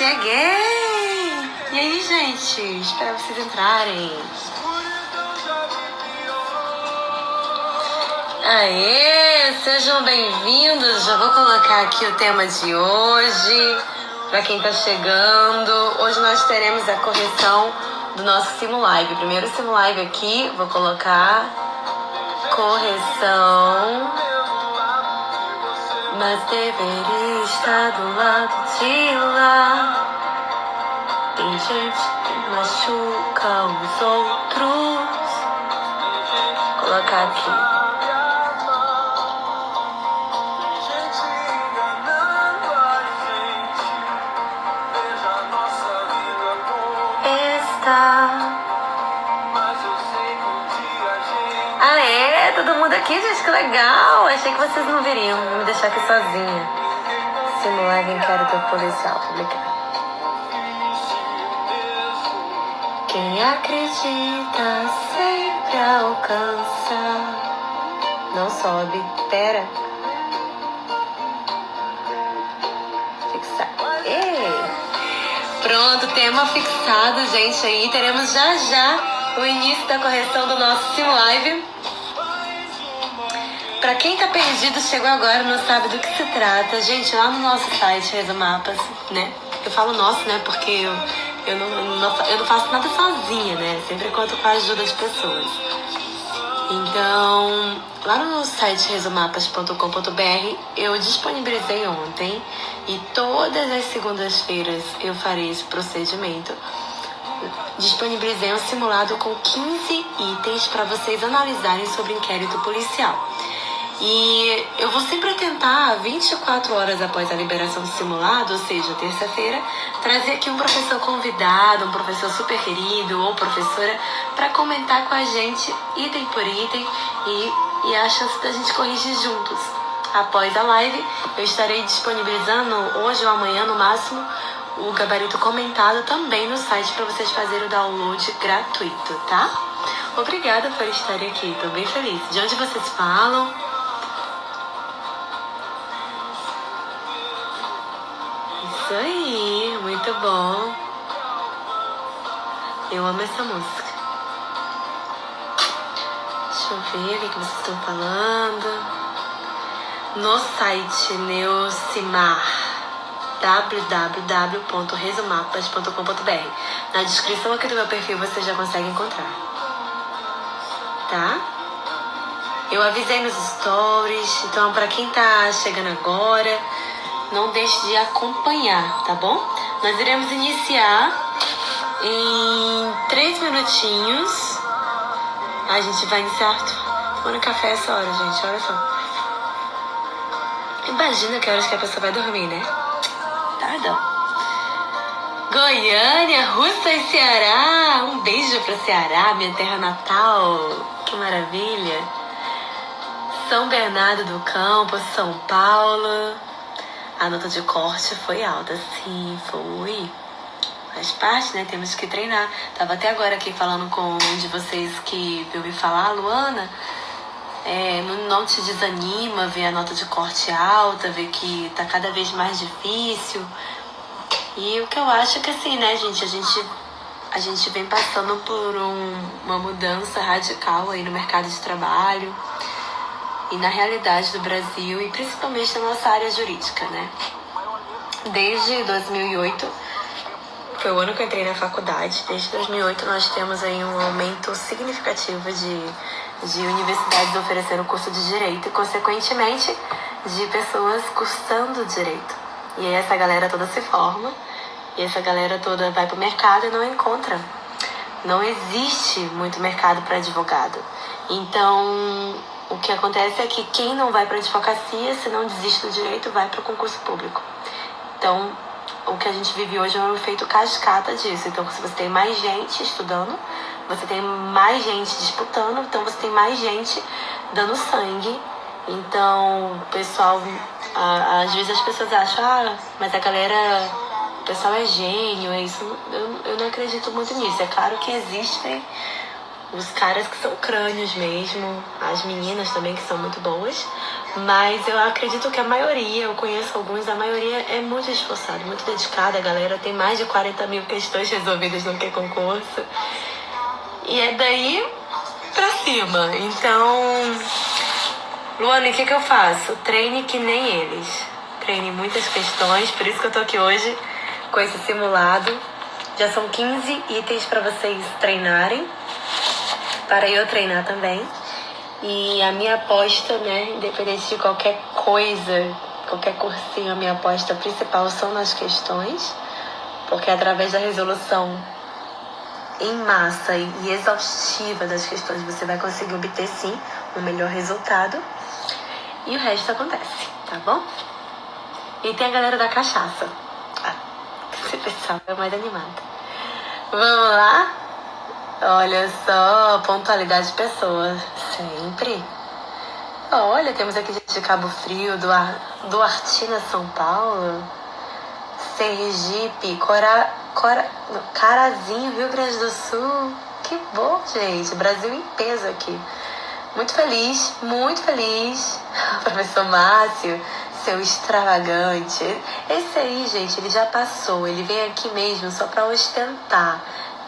Cheguei! E aí, gente? Espero vocês entrarem. Aê! Sejam bem-vindos. Já vou colocar aqui o tema de hoje. Para quem tá chegando, hoje nós teremos a correção do nosso Simulive. Primeiro Simulive aqui, vou colocar correção. Mas deveria estar do lado de lá. Tem gente que machuca os outros. Vou colocar aqui. Aê, todo mundo aqui, gente, que legal. Achei que vocês não viriam. Vou me deixar aqui sozinha. Simular inquérito policial publicar. Quem acredita sempre alcança. Não sobe, pera. Fixar. Ei. Pronto, tema fixado, gente, aí. Teremos já o início da correção do nosso Simulive. Pra quem tá perdido, chegou agora, não sabe do que se trata, gente, lá no nosso site Resumapas, né? Eu falo nosso, né? Porque eu não faço nada sozinha, né? Sempre conto com a ajuda de pessoas. Então, lá no site resumapas.com.br eu disponibilizei ontem e todas as segundas-feiras eu farei esse procedimento. Disponibilizei um simulado com 15 itens para vocês analisarem sobre inquérito policial. E eu vou sempre tentar, 24 horas após a liberação do simulado, ou seja, terça-feira, trazer aqui um professor convidado, um professor super querido ou professora para comentar com a gente item por item e a chance da gente corrigir juntos. Após a live, eu estarei disponibilizando hoje ou amanhã no máximo o gabarito comentado também no site para vocês fazerem o download gratuito, tá? Obrigada por estarem aqui, tô bem feliz. De onde vocês falam? Isso aí, muito bom. Eu amo essa música. Deixa eu ver o que vocês estão falando. No site Neucimar, www.resumapas.com.br. Na descrição aqui do meu perfil você já consegue encontrar. Tá? Eu avisei nos stories, então pra quem tá chegando agora, não deixe de acompanhar, tá bom? Nós iremos iniciar em 3 minutinhos. A gente vai iniciar tomando café essa hora, gente, olha só. Imagina que horas que a pessoa vai dormir, né? Tardão. Goiânia, Russa e Ceará. Um beijo pro Ceará, minha terra natal. Que maravilha. São Bernardo do Campo, São Paulo. A nota de corte foi alta, sim, foi. Faz parte, né? Temos que treinar. Tava até agora aqui falando com um de vocês que veio me falar, Luana, não te desanima ver a nota de corte alta, ver que tá cada vez mais difícil. E o que eu acho é que assim, né, gente, a gente vem passando por uma mudança radical aí no mercado de trabalho e na realidade do Brasil e principalmente na nossa área jurídica, né? Desde 2008, foi o ano que eu entrei na faculdade, desde 2008 nós temos aí um aumento significativo de universidades oferecendo curso de Direito e, consequentemente, de pessoas cursando Direito. E aí essa galera toda se forma e essa galera toda vai pro mercado e não encontra. Não existe muito mercado para advogado. Então, o que acontece é que quem não vai para a advocacia, se não desiste do direito, vai para o concurso público. Então, o que a gente vive hoje é um efeito cascata disso. Então, se você tem mais gente estudando, você tem mais gente disputando, então você tem mais gente dando sangue. Então, o pessoal, às vezes as pessoas acham, mas a galera, o pessoal é gênio, é isso. Eu não acredito muito nisso. É claro que existem os caras que são crânios mesmo, as meninas também que são muito boas, mas eu acredito que a maioria, eu conheço alguns, a maioria é muito esforçada, muito dedicada, a galera tem mais de 40 mil questões resolvidas no que concurso, e é daí pra cima. Então, Luana, o que eu faço? Treine que nem eles, treine muitas questões, por isso que eu tô aqui hoje com esse simulado. Já são 15 itens para vocês treinarem, para eu treinar também. E a minha aposta, né, independente de qualquer coisa, qualquer cursinho, a minha aposta principal são nas questões, porque através da resolução em massa e exaustiva das questões você vai conseguir obter sim um melhor resultado e o resto acontece, tá bom? E tem a galera da cachaça. Esse pessoal é mais animado. Vamos lá? Olha só, pontualidade de pessoas, sempre. Olha, temos aqui gente de Cabo Frio, Duartina, São Paulo, Sergipe, Carazinho, Rio Grande do Sul. Que bom, gente. Brasil em peso aqui. Muito feliz, muito feliz. Professor Márcio, seu extravagante. Esse aí, gente, ele já passou. Ele vem aqui mesmo só pra ostentar.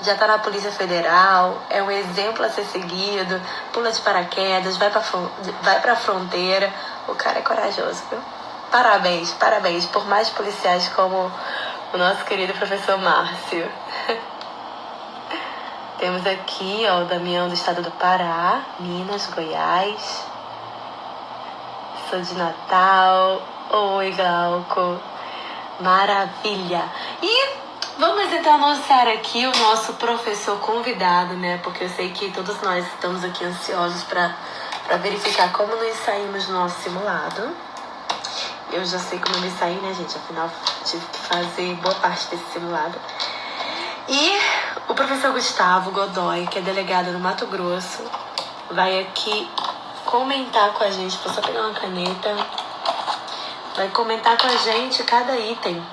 Já tá na Polícia Federal, é um exemplo a ser seguido, pula de paraquedas, vai pra fronteira. O cara é corajoso, viu? Parabéns, parabéns por mais policiais como o nosso querido professor Márcio. Temos aqui, ó, o Damião do estado do Pará, Minas, Goiás. Sou de Natal. Oi, Glauco. Maravilha. E vamos então anunciar aqui o nosso professor convidado, né? Porque eu sei que todos nós estamos aqui ansiosos para verificar como nós saímos do nosso simulado. Eu já sei como eu me saí, né, gente? Afinal, tive que fazer boa parte desse simulado. E o professor Gustavo Godoy, que é delegado no Mato Grosso, vai aqui comentar com a gente. Vou só pegar uma caneta. Vai comentar com a gente cada item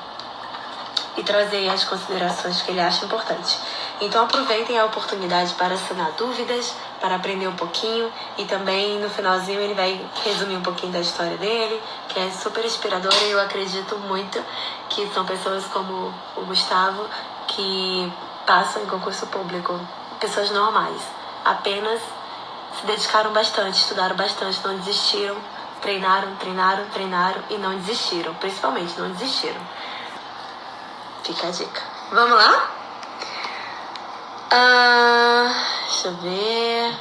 e trazer as considerações que ele acha importante. Então aproveitem a oportunidade para sanar dúvidas, para aprender um pouquinho, e também no finalzinho ele vai resumir um pouquinho da história dele, que é super inspiradora, e eu acredito muito que são pessoas como o Gustavo que passam em concurso público, pessoas normais, apenas se dedicaram bastante, estudaram bastante, não desistiram, treinaram e não desistiram, principalmente não desistiram. Fica a dica. Vamos lá? Deixa eu ver.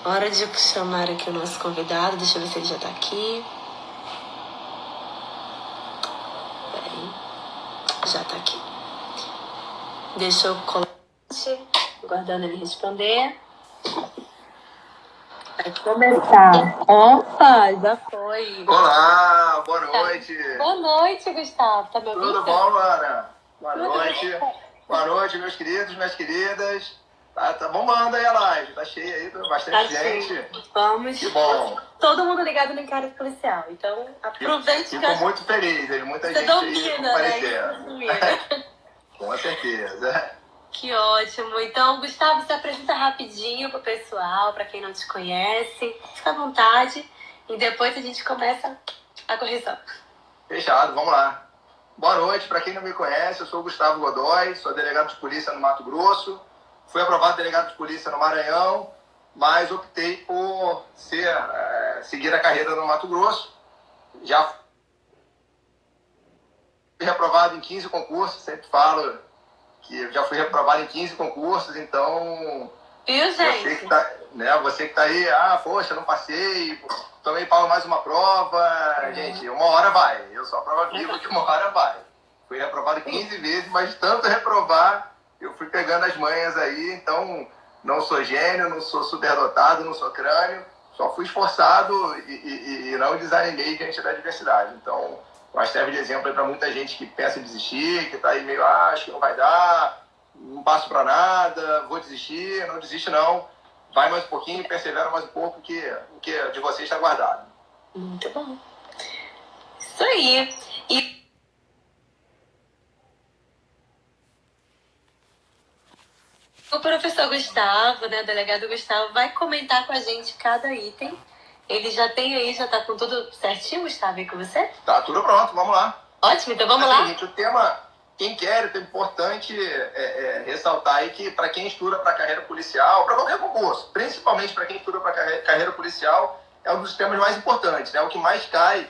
Hora de chamar aqui o nosso convidado. Deixa eu ver se ele já tá aqui. Peraí. Já tá aqui. Deixa eu colocar. Aguardando ele responder. Vai começar. Opa, já foi. Olá, boa noite. Boa noite, Gustavo. Tá me ouvindo? Tudo bom, Luana? Boa noite. Boa noite, meus queridos, minhas queridas. Tá bombando aí a live, tá cheia aí, bastante gente. Vamos. Que bom. Todo mundo ligado no Inquérito Policial. Então, aproveite. Fico muito feliz, aí muita Você gente domina, aí comparecendo. né? Com certeza. Que ótimo. Então, Gustavo, se apresenta rapidinho pro pessoal, pra quem não te conhece. Fica à vontade e depois a gente começa a correção. Fechado, vamos lá. Boa noite, para quem não me conhece, eu sou o Gustavo Godoy, sou delegado de polícia no Mato Grosso. Fui aprovado delegado de polícia no Maranhão, mas optei por seguir a carreira no Mato Grosso. Já fui reprovado em 15 concursos, sempre falo que eu já fui reprovado em 15 concursos, então... Viu, gente? Você que tá aí, poxa, não passei, tomei pau mais uma prova. Gente, uma hora vai. Eu sou a prova viva que uma hora vai. Fui reprovado 15 vezes, mas tanto reprovar, eu fui pegando as manhas aí, então não sou gênio, não sou superdotado, não sou crânio, só fui esforçado e não desanimei diante da adversidade. Então, eu acho que serve de exemplo aí para muita gente que pensa em desistir, que tá aí meio, acho que não vai dar, não passo para nada, vou desistir. Não desiste não, vai mais um pouquinho, persevera mais um pouco, que o que de você está guardado. Muito bom. Isso aí. E o professor Gustavo, né, o delegado Gustavo, vai comentar com a gente cada item. Ele já tem aí, já tá com tudo certinho, Gustavo, aí com você? Tá tudo pronto, vamos lá. Ótimo, então vamos lá. Gente, o tema inquérito é importante ressaltar aí que para quem estuda para carreira policial, para qualquer concurso, principalmente para quem estuda para carreira policial, é um dos temas mais importantes, né? O que mais cai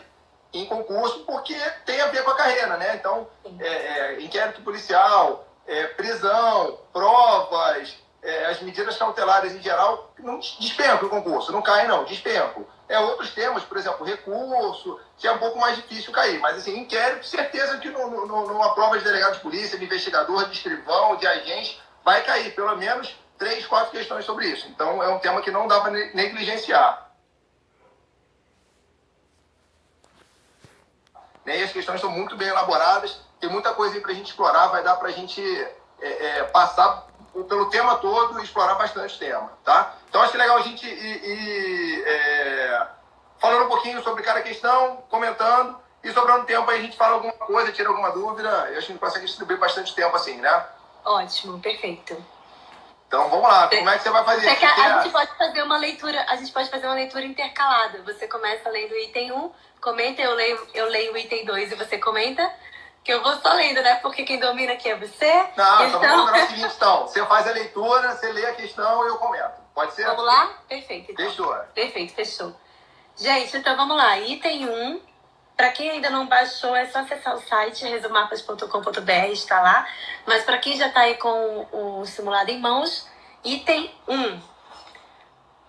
em concurso, porque tem a ver com a carreira, né? Então, inquérito policial, prisão, provas, as medidas cautelares em geral, não despencam o concurso, não caem não, despencam. Outros temas, por exemplo, recurso, que é um pouco mais difícil cair. Mas, assim, inquérito, certeza que numa prova de delegado de polícia, de investigador, de escrivão, de agente, vai cair pelo menos 3, 4 questões sobre isso. Então, é um tema que não dá para negligenciar. E as questões são muito bem elaboradas, tem muita coisa aí para a gente explorar, vai dar para a gente passar pelo tema todo e explorar bastante o tema, tá? Então acho que é legal a gente ir falando um pouquinho sobre cada questão, comentando, e sobrando tempo aí a gente fala alguma coisa, tira alguma dúvida, eu acho que a gente consegue distribuir bastante tempo assim, né? Ótimo, perfeito. Então vamos lá, como é que você vai fazer isso? A gente pode fazer uma leitura intercalada. Você começa lendo o item 1, comenta, eu leio o item 2 e você comenta. Que eu vou só lendo, né? Porque quem domina aqui é você. Não, então vamos combinar o seguinte, então. Você faz a leitura, você lê a questão e eu comento. Pode ser? Vamos lá? Perfeito. Então. Fechou. Perfeito, fechou. Gente, então vamos lá. Item 1. Para quem ainda não baixou, é só acessar o site resumapas.com.br, está lá. Mas para quem já está aí com o simulado em mãos, item 1.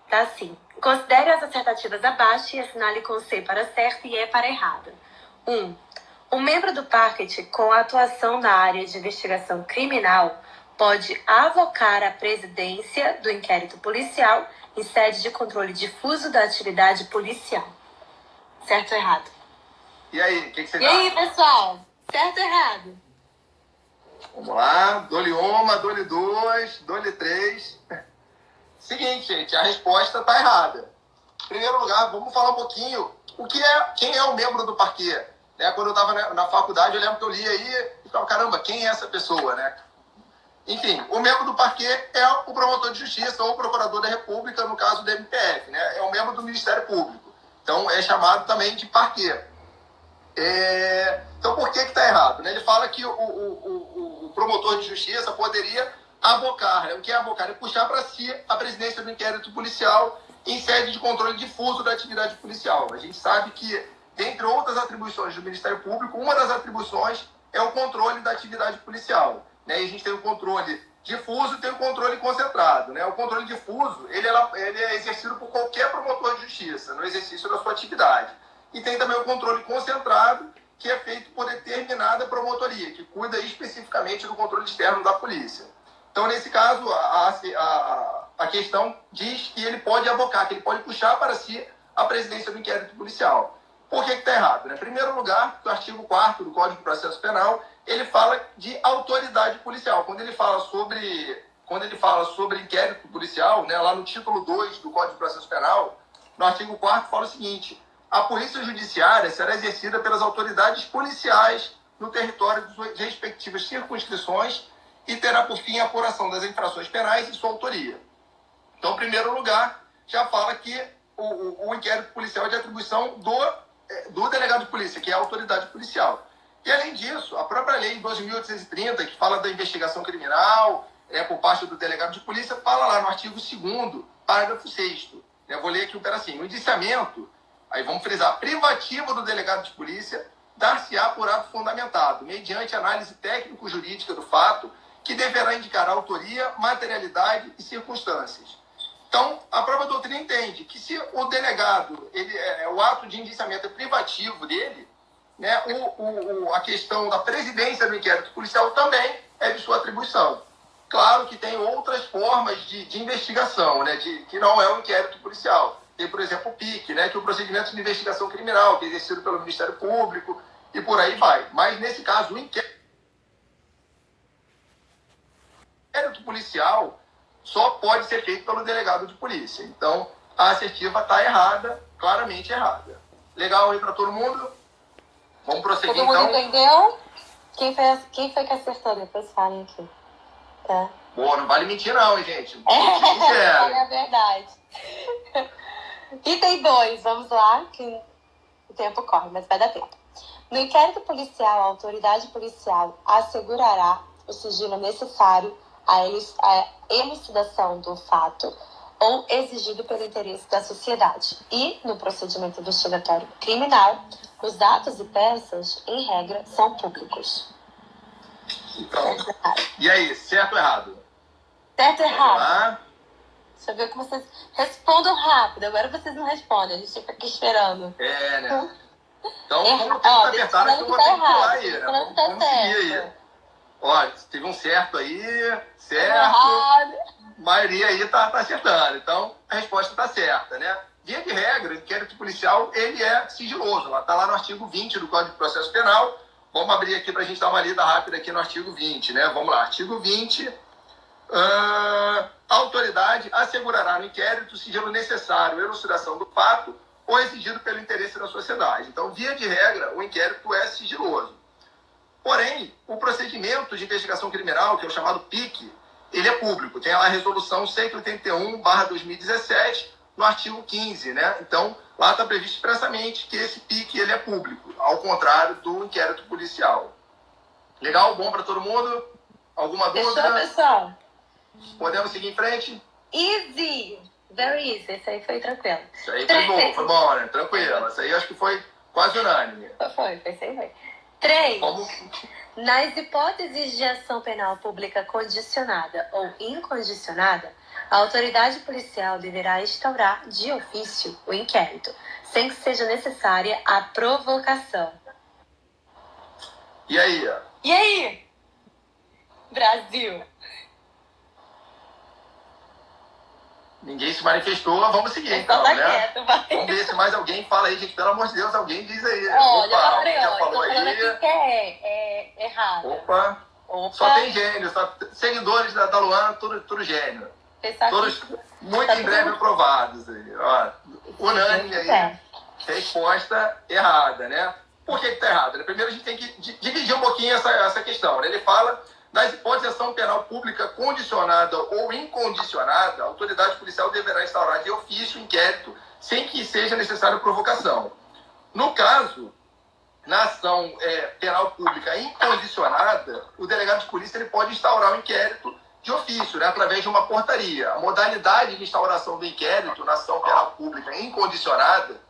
Tá assim. Considere as assertativas abaixo e assinale com C para certo e E para errado. 1. Um membro do parquet com atuação na área de investigação criminal pode avocar a presidência do inquérito policial em sede de controle difuso da atividade policial. Certo ou errado? E aí, o que você dá? E aí, pessoal? Certo ou errado? Vamos lá. Dole uma, dole duas, dole três. Seguinte, gente, a resposta está errada. Em primeiro lugar, vamos falar um pouquinho quem é o membro do parquet. Quando eu estava na faculdade, eu lembro que eu li aí e falava, caramba, quem é essa pessoa, né? Enfim, o membro do parquet é o promotor de justiça ou o procurador da República, no caso do MPF, né? É um membro do Ministério Público. Então, é chamado também de parquet. Então, por que está errado? Ele fala que o promotor de justiça poderia abocar. O que é abocar? É puxar para si a presidência do inquérito policial em sede de controle difuso da atividade policial. A gente sabe que, dentre outras atribuições do Ministério Público, uma das atribuições é o controle da atividade policial. E a gente tem o controle difuso e tem o controle concentrado. O controle difuso ele é exercido por qualquer promotor de justiça no exercício da sua atividade. E tem também o controle concentrado, que é feito por determinada promotoria, que cuida especificamente do controle externo da polícia. Então, nesse caso, a questão diz que ele pode abocar, que ele pode puxar para si a presidência do inquérito policial. Por que está errado? Em primeiro lugar, o artigo 4º do Código de Processo Penal, ele fala de autoridade policial. Quando ele fala sobre inquérito policial, lá no título 2 do Código de Processo Penal, no artigo 4º fala o seguinte: a polícia judiciária será exercida pelas autoridades policiais no território de suas respectivas circunscrições e terá por fim a apuração das infrações penais e sua autoria. Então, em primeiro lugar, já fala que o inquérito policial é de atribuição do delegado de polícia, que é a autoridade policial. E, além disso, a própria lei 12.830, que fala da investigação criminal por parte do delegado de polícia, fala lá no artigo 2º, parágrafo 6º. Eu vou ler aqui um pedacinho. O indiciamento, aí vamos frisar, privativo do delegado de polícia, dar-se-á por ato fundamentado, mediante análise técnico-jurídica do fato, que deverá indicar autoria, materialidade e circunstâncias. Então, a própria doutrina entende que se o delegado, o ato de indiciamento é privativo dele, a questão da presidência do inquérito policial também é de sua atribuição. Claro que tem outras formas de investigação, que não é o inquérito policial. Tem, por exemplo, o PIC, que é o procedimento de investigação criminal, que é exercido pelo Ministério Público, e por aí vai. Mas, nesse caso, o inquérito policial só pode ser feito pelo delegado de polícia. Então, a assertiva está errada, claramente errada. Legal aí para todo mundo? Vamos prosseguir, então. Todo mundo entendeu? Quem foi que acertou? Depois falem aqui. Tá? Pô, não vale mentir não, hein, gente? É verdade. Item 2, vamos lá, que o tempo corre, mas vai dar tempo. No inquérito policial, a autoridade policial assegurará o sigilo necessário à elucidação do fato ou exigido pelo interesse da sociedade. E, no procedimento investigatório criminal, os dados e peças, em regra, são públicos. Então, e aí, certo ou errado? Certo ou errado? Lá. Deixa eu ver como vocês respondam rápido. Agora vocês não respondem, a gente fica aqui esperando. Né? Então, como tá apertado, acho que eu vou ter que pular aí, né? Vamos seguir aí. Olha, teve um certo aí, certo. A maioria aí tá acertando. Então, a resposta tá certa, né? Via de regra, o inquérito policial, ele é sigiloso. Tá lá no artigo 20 do Código de Processo Penal. Vamos abrir aqui pra gente dar uma lida rápida aqui no artigo 20, né? Vamos lá, artigo 20. A autoridade assegurará no inquérito o sigilo necessário à elucidação do fato ou exigido pelo interesse da sociedade. Então, via de regra, o inquérito é sigiloso. Porém, o procedimento de investigação criminal, que é o chamado PIC, ele é público. Tem lá a resolução 181/2017, no artigo 15, né? Então, lá está previsto expressamente que esse PIC ele é público, ao contrário do inquérito policial. Legal? Bom para todo mundo? Alguma dúvida? Fechou, pessoal? Podemos seguir em frente? Easy! Very easy. Esse aí foi tranquilo. Isso aí foi bom, né? Tranquilo. Isso aí acho que foi quase unânime. Foi. 3. Vamos... Nas hipóteses de ação penal pública condicionada ou incondicionada, a autoridade policial deverá instaurar de ofício o inquérito, sem que seja necessária a provocação. E aí? Brasil? Ninguém se manifestou, vamos seguir então, tá né? Quieto, vai. Vamos ver se mais alguém fala aí, gente. Pelo amor de Deus, alguém diz aí. Olha, alguém já falou aí. Aqui que é errado. Opa. Só tem gênio, seguidores da Luana, tudo gênio. Todos muito em breve aprovados aí. Ó, unânime aí. Resposta errada, né? Por que tá errado? Primeiro a gente tem que dividir um pouquinho essa questão, né? Ele fala das hipóteses de ação penal pública condicionada ou incondicionada, a autoridade policial deverá instaurar de ofício o inquérito sem que seja necessária provocação. No caso, na ação penal pública incondicionada, o delegado de polícia ele pode instaurar o inquérito de ofício, né, através de uma portaria. A modalidade de instauração do inquérito na ação penal pública incondicionada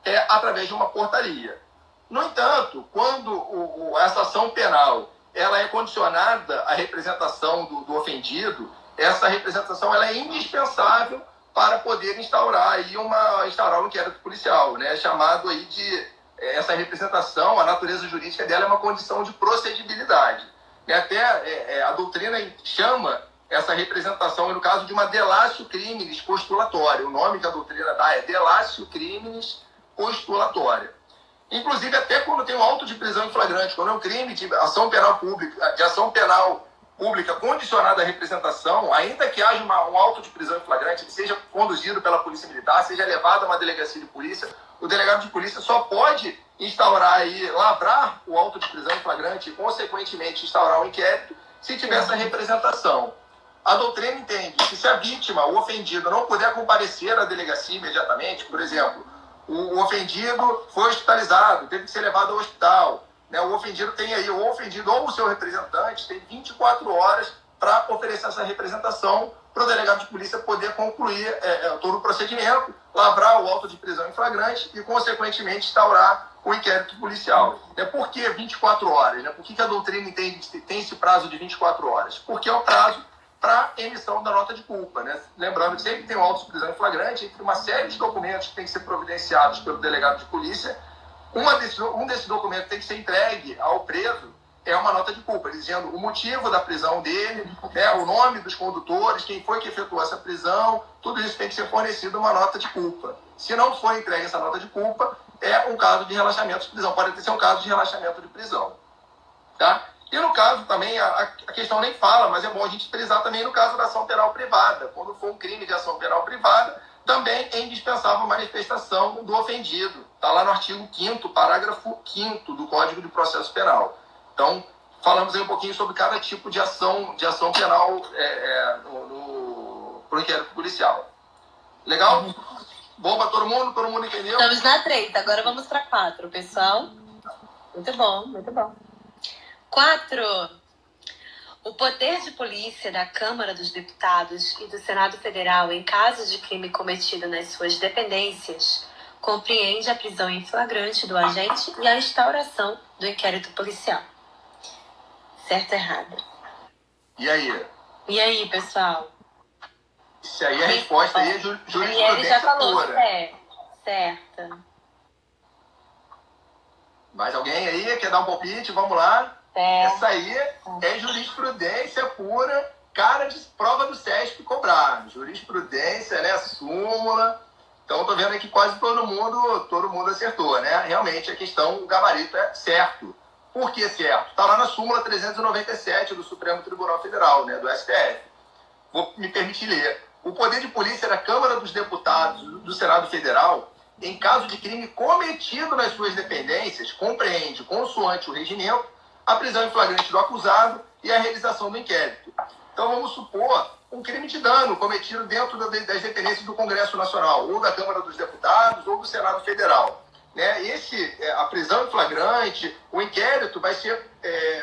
é através de uma portaria. No entanto, quando essa ação penal ela é condicionada à representação do ofendido, essa representação ela é indispensável para poder instaurar um inquérito policial, né? Chamado aí de essa representação, a natureza jurídica dela é uma condição de procedibilidade. E até a doutrina chama essa representação, no caso, de uma delatio criminis postulatória. O nome que a doutrina dá é delatio criminis postulatória. Inclusive, até quando tem um auto de prisão em flagrante, quando é um crime de ação penal pública condicionada à representação, ainda que haja um auto de prisão em flagrante, ele seja conduzido pela polícia militar, seja levado a uma delegacia de polícia, o delegado de polícia só pode instaurar lavrar o auto de prisão em flagrante e, consequentemente, instaurar um inquérito se tiver essa representação. A doutrina entende que se a vítima, o ofendido, não puder comparecer à delegacia imediatamente, por exemplo, o ofendido foi hospitalizado, teve que ser levado ao hospital, né? O ofendido ou o seu representante tem 24 horas para oferecer essa representação para o delegado de polícia poder concluir todo o procedimento, lavrar o auto de prisão em flagrante e, consequentemente, instaurar o inquérito policial. Por que 24 horas? Né? Por que a doutrina entende que tem esse prazo de 24 horas? Porque é o prazo para emissão da nota de culpa, né? Lembrando que sempre tem um auto de prisão em flagrante, entre uma série de documentos que tem que ser providenciados pelo delegado de polícia, um desses documentos tem que ser entregue ao preso, é uma nota de culpa, dizendo o motivo da prisão dele, né, o nome dos condutores, quem foi que efetuou essa prisão, tudo isso tem que ser fornecido uma nota de culpa. Se não for entregue essa nota de culpa, é um caso de relaxamento de prisão, pode ser um caso de relaxamento de prisão. Tá? E no caso também, a questão nem fala, mas é bom a gente frisar também no caso da ação penal privada. Quando for um crime de ação penal privada, também é indispensável a manifestação do ofendido. Está lá no artigo 5º, parágrafo 5º do Código de Processo Penal. Então, falamos aí um pouquinho sobre cada tipo de ação penal pro inquérito policial. Legal? Bom para todo mundo? Todo mundo entendeu? Estamos na 3, agora vamos para 4, pessoal. Muito bom, muito bom. 4. O poder de polícia da Câmara dos Deputados e do Senado Federal em caso de crime cometido nas suas dependências compreende a prisão em flagrante do agente e a instauração do inquérito policial. Certo ou errado? E aí? E aí, pessoal? Isso aí, a resposta aí é jurisprudência ele já falou pura. Certo. Mais alguém aí quer dar um palpite? Vamos lá. Essa aí é jurisprudência pura, cara de prova do SESP cobrar. Jurisprudência, né? Súmula. Então, tô vendo aqui que quase todo mundo acertou, né? Realmente, a questão, o gabarito é certo. Por que certo? Tá lá na súmula 397 do Supremo Tribunal Federal, né? Do STF. Vou me permitir ler. O poder de polícia da Câmara dos Deputados do Senado Federal, em caso de crime cometido nas suas dependências, compreende, consoante o regimento, a prisão em flagrante do acusado e a realização do inquérito. Então, vamos supor um crime de dano cometido dentro das dependências do Congresso Nacional, ou da Câmara dos Deputados, ou do Senado Federal. Né? A prisão em flagrante, o inquérito vai ser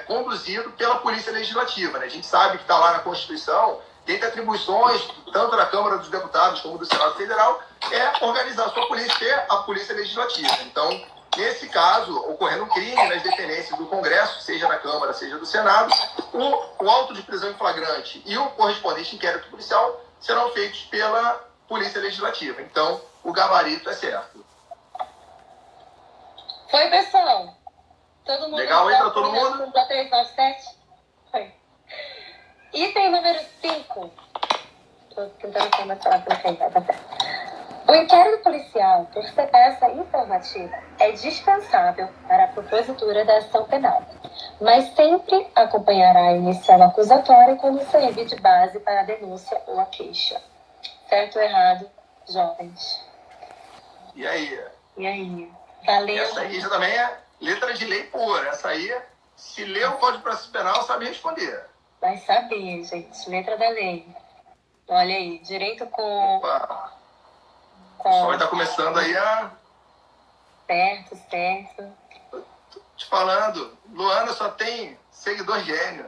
conduzido pela Polícia Legislativa. Né? A gente sabe que está lá na Constituição, dentre atribuições, tanto da Câmara dos Deputados como do Senado Federal, é organizar a sua polícia, que é a Polícia Legislativa. Então, nesse caso, ocorrendo um crime nas dependências do Congresso, seja na Câmara, seja do Senado, o auto de prisão em flagrante e o correspondente inquérito policial serão feitos pela Polícia Legislativa. Então, o gabarito é certo. Foi, pessoal? Todo mundo legal aí para todo mundo? 397? Foi. Item número 5. Estou tentando começar por quem vai passar. O inquérito policial, por ser peça informativa, é dispensável para a propositura da ação penal, mas sempre acompanhará a inicial acusatória quando servir de base para a denúncia ou a queixa. Certo ou errado, jovens? E aí? Valeu. Essa aí já também é letra de lei pura. Essa aí, se lê o Código de Processo Penal, sabe responder. Vai saber, gente. Letra da lei. Olha aí, direito com... Opa. O pessoal está começando aí a... Certo. Tô te falando, Luana só tem seguidor gênio.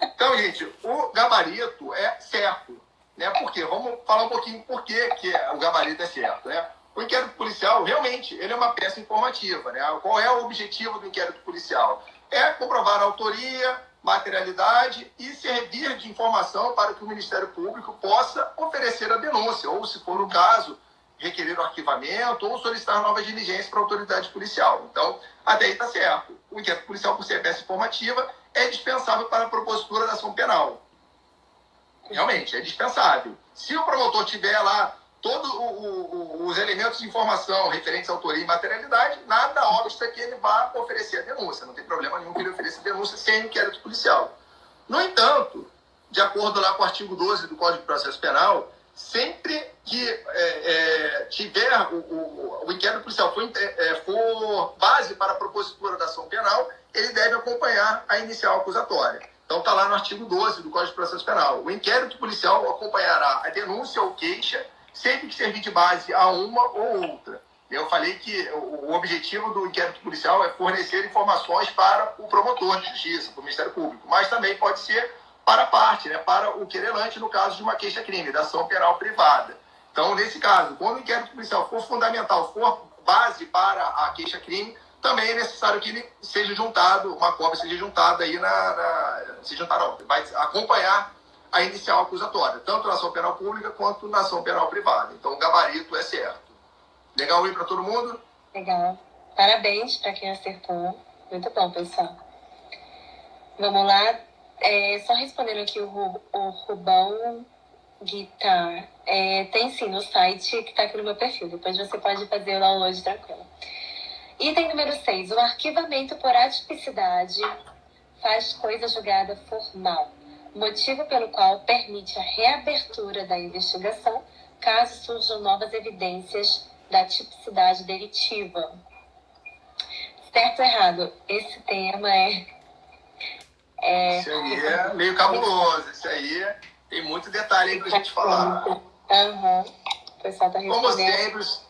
Então, gente, o gabarito é certo. Né? Por quê? Vamos falar um pouquinho por que o gabarito é certo. Né? O inquérito policial, realmente, ele é uma peça informativa. Né? Qual é o objetivo do inquérito policial? É comprovar a autoria, materialidade e servir de informação para que o Ministério Público possa oferecer a denúncia, ou, se for o caso, requerer o arquivamento ou solicitar novas diligências para a autoridade policial. Então, até aí está certo. O inquérito policial, por ser peça informativa, é dispensável para a propositura da ação penal. Realmente, é dispensável. Se o promotor tiver lá todos os elementos de informação referentes à autoria e materialidade, nada obsta que ele vá oferecer a denúncia. Não tem problema nenhum que ele ofereça a denúncia sem inquérito policial. No entanto, de acordo lá com o artigo 12 do Código de Processo Penal, sempre que tiver o inquérito policial for base para a propositura da ação penal, ele deve acompanhar a inicial acusatória. Então está lá no artigo 12 do Código de Processo Penal. O inquérito policial acompanhará a denúncia ou queixa, sempre que servir de base a uma ou outra. Eu falei que o objetivo do inquérito policial é fornecer informações para o promotor de justiça, para o Ministério Público, mas também pode ser para a parte, né, para o querelante, no caso de uma queixa-crime, da ação penal privada. Então, nesse caso, quando o inquérito policial for fundamental, for base para a queixa-crime, também é necessário que ele seja juntado, uma cópia seja juntada aí vai acompanhar a inicial acusatória, tanto na ação penal pública quanto na ação penal privada. Então, o gabarito é certo. Legal aí para todo mundo? Legal. Parabéns para quem acertou. Muito bom, pessoal. Vamos lá. Só respondendo aqui o Rubão Guitar. Tem sim no site que está aqui no meu perfil. Depois você pode fazer o download tranquilo. Item número 6. O arquivamento por atipicidade faz coisa julgada formal, motivo pelo qual permite a reabertura da investigação caso surjam novas evidências da tipicidade delitiva. Certo ou errado? Esse tema é Isso aí é meio cabuloso. Isso aí tem muito detalhe aí pra gente falar. Aham. O pessoal tá Como respondendo. sempre, os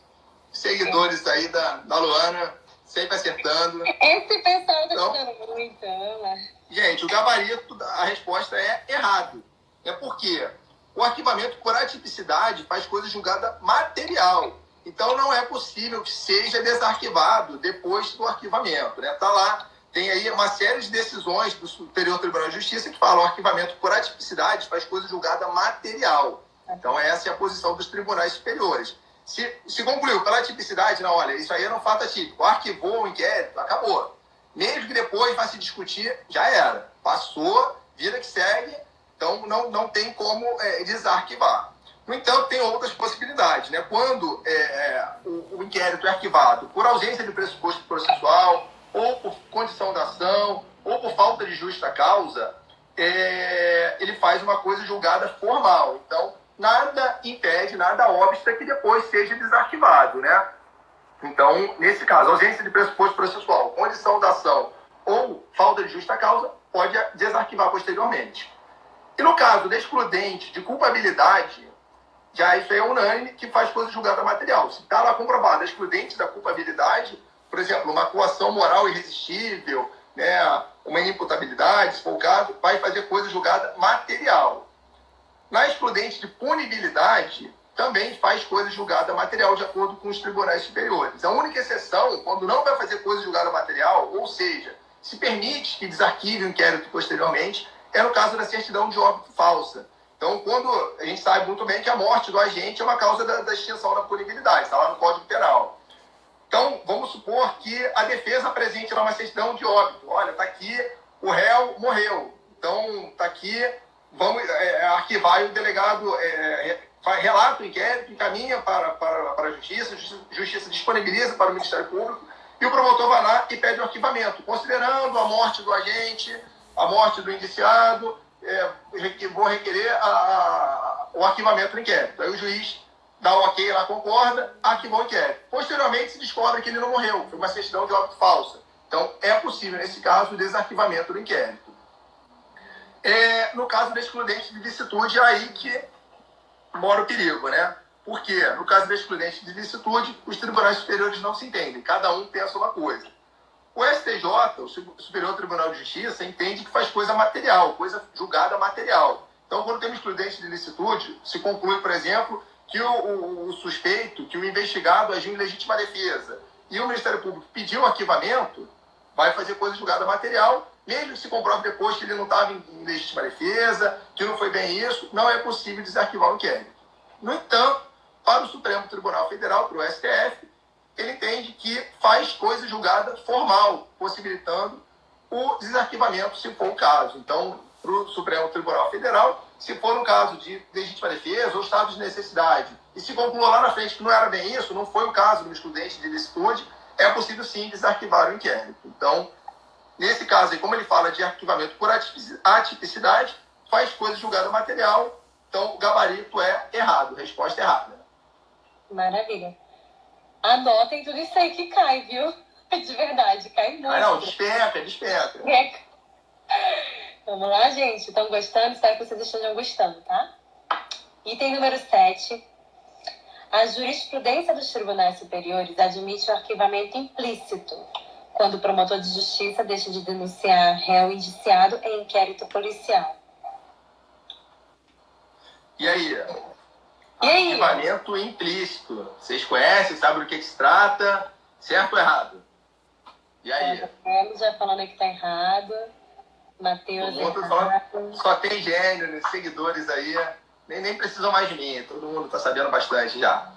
seguidores aí da Luana, sempre acertando. Esse pessoal tá Então, ajudando muito, ama. Gente, o gabarito, a resposta é errado. É porque o arquivamento por atipicidade faz coisa julgada material. Então não é possível que seja desarquivado depois do arquivamento, né? Tá lá, tem aí uma série de decisões do Superior Tribunal de Justiça que falam que o arquivamento por atipicidade faz coisa julgada material. Então essa é a posição dos tribunais superiores. Se concluiu pela atipicidade, não, olha, isso aí era um fato atípico. Arquivou o inquérito, acabou. Mesmo que depois vai se discutir, já era. Passou, vida que segue, então não tem como desarquivar. No entanto, tem outras possibilidades, né? Quando o inquérito é arquivado por ausência de pressuposto processual, ou por condição da ação, ou por falta de justa causa, ele faz uma coisa julgada formal. Então, nada impede, nada obsta que depois seja desarquivado, né? Então, nesse caso, ausência de pressuposto processual, condição da ação ou falta de justa causa, pode desarquivar posteriormente. E no caso da excludente de culpabilidade, já isso é unânime que faz coisa julgada material. Se está lá comprovada a excludente da culpabilidade, por exemplo, uma coação moral irresistível, né, uma inimputabilidade, se for o caso, vai fazer coisa julgada material. Na excludente de punibilidade, também faz coisa julgada material de acordo com os tribunais superiores. A única exceção, quando não vai fazer coisa julgada material, ou seja, se permite que desarquive o inquérito posteriormente, é no caso da certidão de óbito falsa. Então, quando a gente sabe muito bem que a morte do agente é uma causa da extinção da punibilidade, está lá no Código Penal. Então, vamos supor que a defesa apresente lá uma certidão de óbito. Olha, está aqui, o réu morreu. Então, está aqui, vamos arquivar, e o delegado relata o inquérito, encaminha para a justiça disponibiliza para o Ministério Público, e o promotor vai lá e pede o arquivamento, considerando a morte do agente, a morte do indiciado, vou requerer o arquivamento do inquérito. Aí o juiz dá o ok lá, concorda, arquivou o inquérito. Posteriormente se descobre que ele não morreu, foi uma certidão de óbito falsa. Então é possível, nesse caso, o desarquivamento do inquérito. No caso da excludente de licitude, é aí que mora o perigo, né? Porque, no caso da excludente de licitude, os tribunais superiores não se entendem, cada um pensa uma coisa. O STJ, o Superior Tribunal de Justiça, entende que faz coisa material, coisa julgada material. Então, quando tem uma excludente de licitude, se conclui, por exemplo, que o suspeito, que o investigado agiu em legítima defesa e o Ministério Público pediu arquivamento, vai fazer coisa julgada material, mesmo que se comprove depois que ele não estava em legítima defesa, que não foi bem isso, não é possível desarquivar o inquérito. No entanto, para o Supremo Tribunal Federal, para o STF, ele entende que faz coisa julgada formal, possibilitando o desarquivamento, se for o caso. Então, para o Supremo Tribunal Federal, se for um caso de legítima defesa ou estado de necessidade, e se concluiu lá na frente que não era bem isso, não foi o caso do excludente de licitude, é possível sim desarquivar o inquérito. Então, nesse caso aí, como ele fala de arquivamento por atipicidade, faz coisa julgada material, então o gabarito é errado, resposta errada. Maravilha. Anotem tudo isso aí que cai, viu? De verdade, cai muito. Ah, não, despenca. Vamos lá, gente? Estão gostando? Espero que vocês estejam gostando, tá? Item número 7. A jurisprudência dos tribunais superiores admite o arquivamento implícito quando o promotor de justiça deixa de denunciar réu indiciado em inquérito policial. E aí? Arquivamento implícito. Vocês conhecem, sabem do que se trata? Certo ou errado? E aí? Já falando que tá errado. Matheus só tem gênio, né? Seguidores aí. Nem precisam mais de mim. Todo mundo tá sabendo bastante já.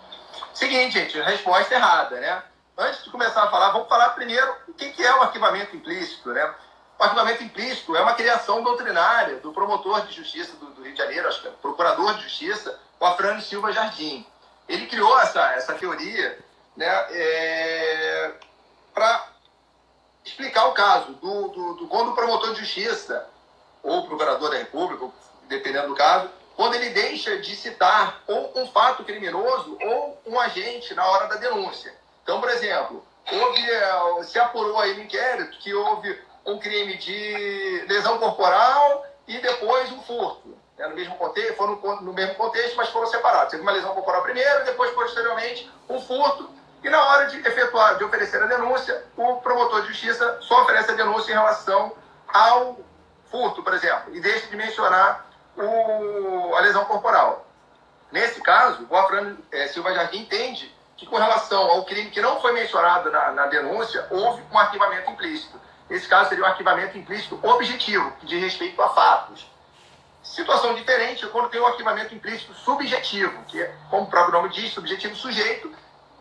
Seguinte, gente. Resposta errada, né? Antes de começar a falar, vamos falar primeiro o que é o arquivamento implícito, né? O arquivamento implícito é uma criação doutrinária do promotor de justiça do Rio de Janeiro, acho que é procurador de justiça, o Afrânio Silva Jardim. Ele criou essa teoria, né, para explicar o caso quando o promotor de justiça, ou o procurador da República, dependendo do caso, quando ele deixa de citar ou um fato criminoso ou um agente na hora da denúncia. Então, por exemplo, se apurou aí no inquérito que houve um crime de lesão corporal e depois um furto. No mesmo contexto, foram no mesmo contexto, mas foram separados. Teve uma lesão corporal primeiro, depois, posteriormente, um furto. E na hora de efetuar, de oferecer a denúncia, o promotor de justiça só oferece a denúncia em relação ao furto, por exemplo, e deixa de mencionar a lesão corporal. Nesse caso, o Afrânio Silva Jardim entende que, com relação ao crime que não foi mencionado na denúncia, houve um arquivamento implícito. Nesse caso, seria um arquivamento implícito objetivo, que diz respeito a fatos. Situação diferente é quando tem um arquivamento implícito subjetivo, que é, como o próprio nome diz, subjetivo sujeito,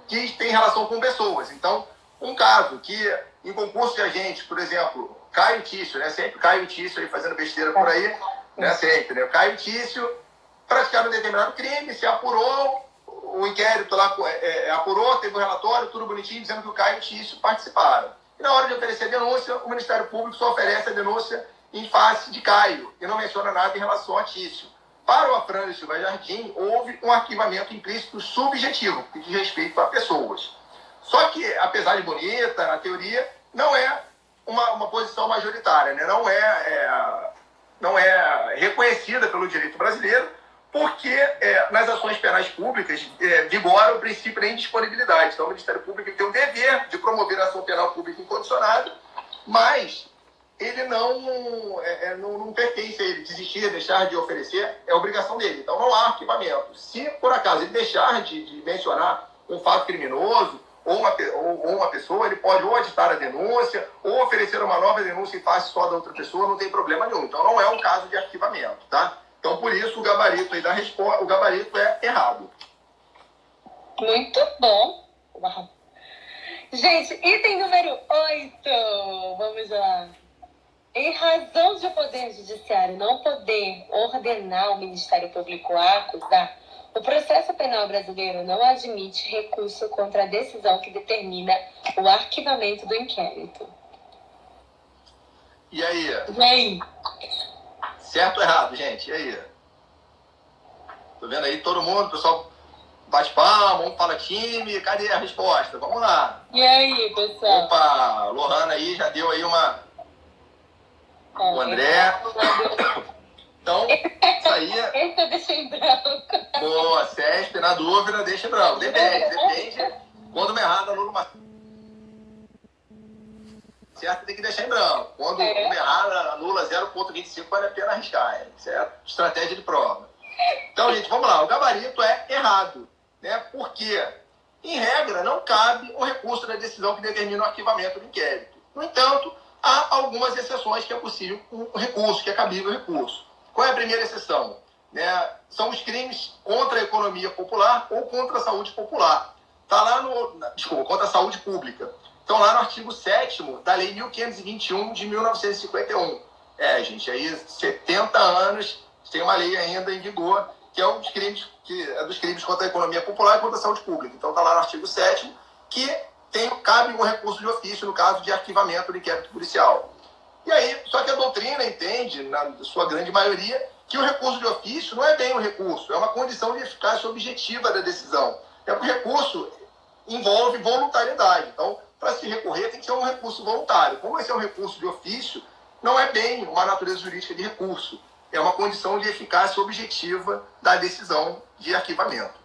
que tem relação com pessoas. Então, um caso que, em concurso de agentes, por exemplo, Caio Tício, né? Sempre Caio Tício aí fazendo besteira por aí, né? Sempre, né? Caio Tício praticaram um determinado crime, se apurou, o inquérito lá apurou, teve um relatório, tudo bonitinho, dizendo que o Caio Tício participaram. E na hora de oferecer a denúncia, o Ministério Público só oferece a denúncia em face de Caio, e não menciona nada em relação a Tício. Para o Afrânio Silva Jardim, houve um arquivamento implícito subjetivo, que diz respeito a pessoas. Só que, apesar de bonita, na teoria, não é uma posição majoritária, né? Não é reconhecida pelo direito brasileiro, porque nas ações penais públicas vigora o princípio da indisponibilidade. Então, o Ministério Público tem o dever de promover a ação penal pública incondicionada, mas ele não pertence a ele. Desistir, deixar de oferecer, é obrigação dele. Então, não há arquivamento. Se, por acaso, ele deixar de mencionar um fato criminoso ou uma pessoa, ele pode ou aditar a denúncia ou oferecer uma nova denúncia em face só da outra pessoa, não tem problema nenhum. Então, não é um caso de arquivamento, tá? Então, por isso, o gabarito aí da resposta, o gabarito é errado. Muito bom. Uau. Gente, item número 8. Vamos lá. Em razão de o Poder Judiciário não poder ordenar o Ministério Público a acusar, o processo penal brasileiro não admite recurso contra a decisão que determina o arquivamento do inquérito. E aí? E aí? Certo ou errado, gente? E aí? Tô vendo aí todo mundo, o pessoal bate palma, um fala time, cadê a resposta? Vamos lá. E aí, pessoal? Opa, Lohana aí já deu aí uma... O André. Então, isso aí... Esse eu deixei em branco. Boa, CESP, na dúvida, deixa em branco. Depende. Quando uma errada, anula uma... Certo, tem que deixar em branco. Quando uma errada, anula 0,25, vale a pena arriscar, certo? Estratégia de prova. Então, gente, vamos lá. O gabarito é errado, né? Porque, em regra, não cabe o recurso da decisão que determina o arquivamento do inquérito. No entanto, há algumas exceções que é possível um recurso, que é cabível o recurso. Qual é a primeira exceção? São os crimes contra a economia popular ou contra a saúde popular. Está lá contra a saúde pública. Então, lá no artigo 7º da Lei 1521 de 1951. Gente, aí 70 anos tem uma lei ainda em vigor, que é um dos crimes contra a economia popular e contra a saúde pública. Então, está lá no artigo 7º que cabe um recurso de ofício no caso de arquivamento do inquérito policial. E aí, só que a doutrina entende, na sua grande maioria, que o recurso de ofício não é bem um recurso, é uma condição de eficácia objetiva da decisão. O recurso envolve voluntariedade. Então, para se recorrer, tem que ser um recurso voluntário. Como esse é um recurso de ofício, não é bem uma natureza jurídica de recurso. É uma condição de eficácia objetiva da decisão de arquivamento.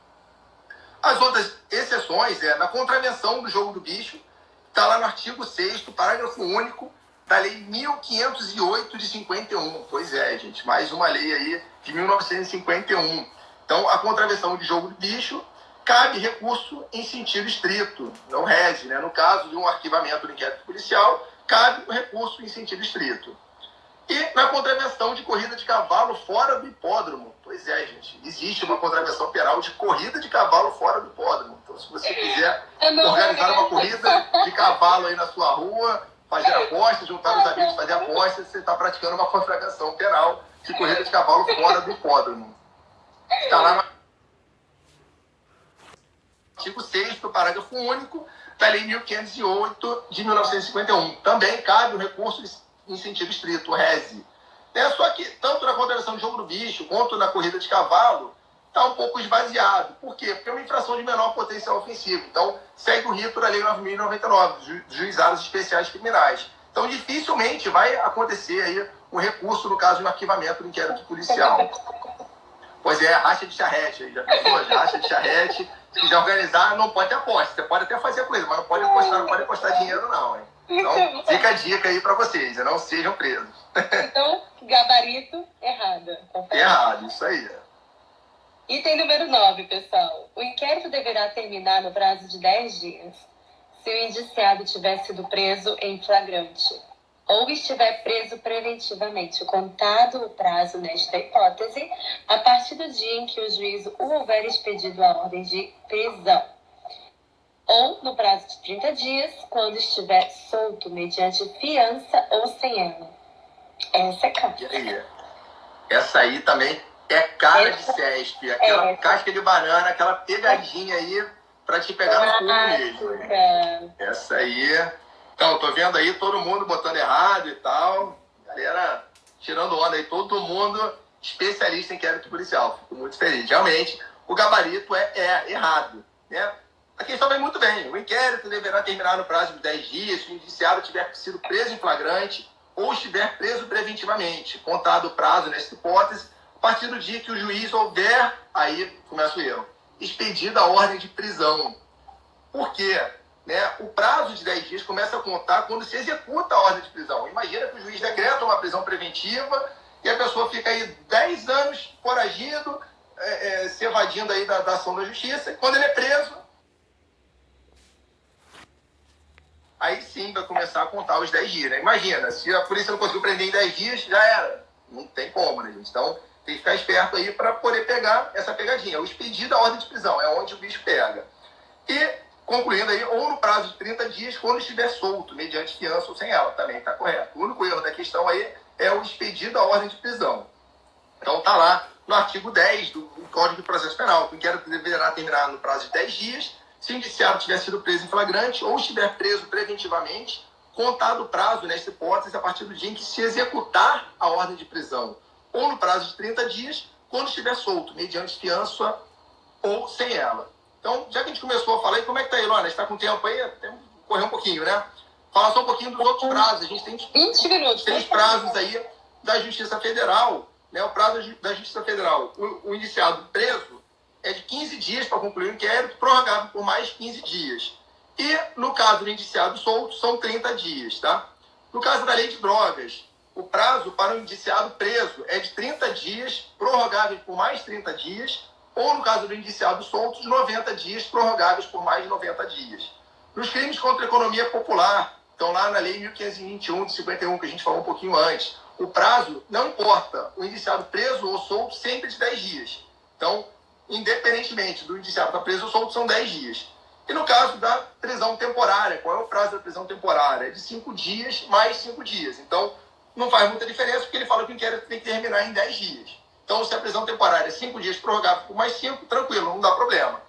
As outras exceções na contravenção do jogo do bicho, está lá no artigo 6º, parágrafo único, da Lei 1508 de 51. Pois é, gente, mais uma lei aí de 1951. Então, a contravenção de jogo do bicho cabe recurso em sentido estrito, não rege, né? No caso de um arquivamento do inquérito policial, cabe o recurso em sentido estrito. E na contravenção de corrida de cavalo fora do hipódromo. Pois é, gente, existe uma contravenção penal de corrida de cavalo fora do hipódromo. Então, se você quiser organizar uma corrida de cavalo aí na sua rua, fazer apostas, juntar os amigos, fazer apostas, você está praticando uma contravenção penal de corrida de cavalo fora do hipódromo. Está lá no artigo 6º, parágrafo único, da Lei 1508 de 1951. Também cabe o recurso em sentido estrito, o rese. Só que, tanto na contravenção de jogo do bicho, quanto na corrida de cavalo, está um pouco esvaziado. Por quê? Porque é uma infração de menor potencial ofensivo. Então, segue o rito da Lei 9.099, dos juizados especiais criminais. Então, dificilmente vai acontecer aí um recurso no caso de um arquivamento do inquérito policial. Pois é, racha de charrete. Já pensou? Racha de charrete. Se quiser organizar, não pode ter aposta. Você pode até fazer coisa, mas não pode apostar dinheiro, não. Hein? Então, fica a dica aí para vocês. Não sejam presos. Então, gabarito errado. Errado, isso aí. Item número 9, pessoal. O inquérito deverá terminar no prazo de 10 dias se o indiciado tiver sido preso em flagrante ou estiver preso preventivamente, contado o prazo nesta hipótese, a partir do dia em que o juiz o houver expedido a ordem de prisão, ou no prazo de 30 dias, quando estiver solto mediante fiança ou sem ela. Essa é cara. E aí? Essa aí também é cara de CESP, aquela casca de banana, aquela pegadinha aí pra te pegar no pulo mesmo. Essa aí... Então, tô vendo aí todo mundo botando errado e tal. Galera tirando onda aí, todo mundo especialista em inquérito policial. Fico muito feliz. Realmente, o gabarito é errado, né? A questão vem muito bem. O inquérito deverá terminar no prazo de 10 dias se o indiciado tiver sido preso em flagrante ou estiver preso preventivamente, contado o prazo nessa hipótese, a partir do dia que o juiz houver, aí começa o erro, expedida a ordem de prisão. Por quê? Né? O prazo de 10 dias começa a contar quando se executa a ordem de prisão. Imagina que o juiz decreta uma prisão preventiva e a pessoa fica aí 10 anos foragido, se evadindo aí da ação da justiça, e quando ele é preso, aí sim vai começar a contar os 10 dias. Né? Imagina, se a polícia não conseguiu prender em 10 dias, já era. Não tem como, né, gente? Então, tem que ficar esperto aí para poder pegar essa pegadinha. O expedido da ordem de prisão é onde o bicho pega. E concluindo aí, ou no prazo de 30 dias, quando estiver solto, mediante fiança ou sem ela, também está correto. O único erro da questão aí é o expedido da ordem de prisão. Então está lá no artigo 10 do Código de Processo Penal, que o inquérito deverá terminar no prazo de 10 dias, se o indiciado tiver sido preso em flagrante ou estiver preso preventivamente, contado o prazo, nesta hipótese, a partir do dia em que se executar a ordem de prisão, ou no prazo de 30 dias, quando estiver solto, mediante fiança ou sem ela. Então, já que a gente começou a falar, e como é que tá aí, Luana? A gente está com tempo aí? Temos que correr um pouquinho, né? Falar só um pouquinho dos outros prazos. A gente tem 20 minutos. Tem os prazos aí da Justiça Federal, né? O prazo da Justiça Federal. O indiciado preso é de 15 dias para concluir o inquérito, prorrogável por mais 15 dias. E, no caso do indiciado solto, são 30 dias, tá? No caso da lei de drogas, o prazo para o indiciado preso é de 30 dias, prorrogável por mais 30 dias, ou, no caso do indiciado solto, de 90 dias, prorrogáveis por mais 90 dias. Nos crimes contra a economia popular, estão lá na Lei 1521 de 51, que a gente falou um pouquinho antes, o prazo não importa, o indiciado preso ou solto sempre de 10 dias. Então, independentemente do indiciado estar preso ou solto, são 10 dias. E no caso da prisão temporária, qual é o prazo da prisão temporária? É de 5 dias mais 5 dias. Então, não faz muita diferença, porque ele fala que o inquérito tem que terminar em 10 dias. Então, se a prisão temporária é 5 dias prorrogável por mais 5, tranquilo, não dá problema.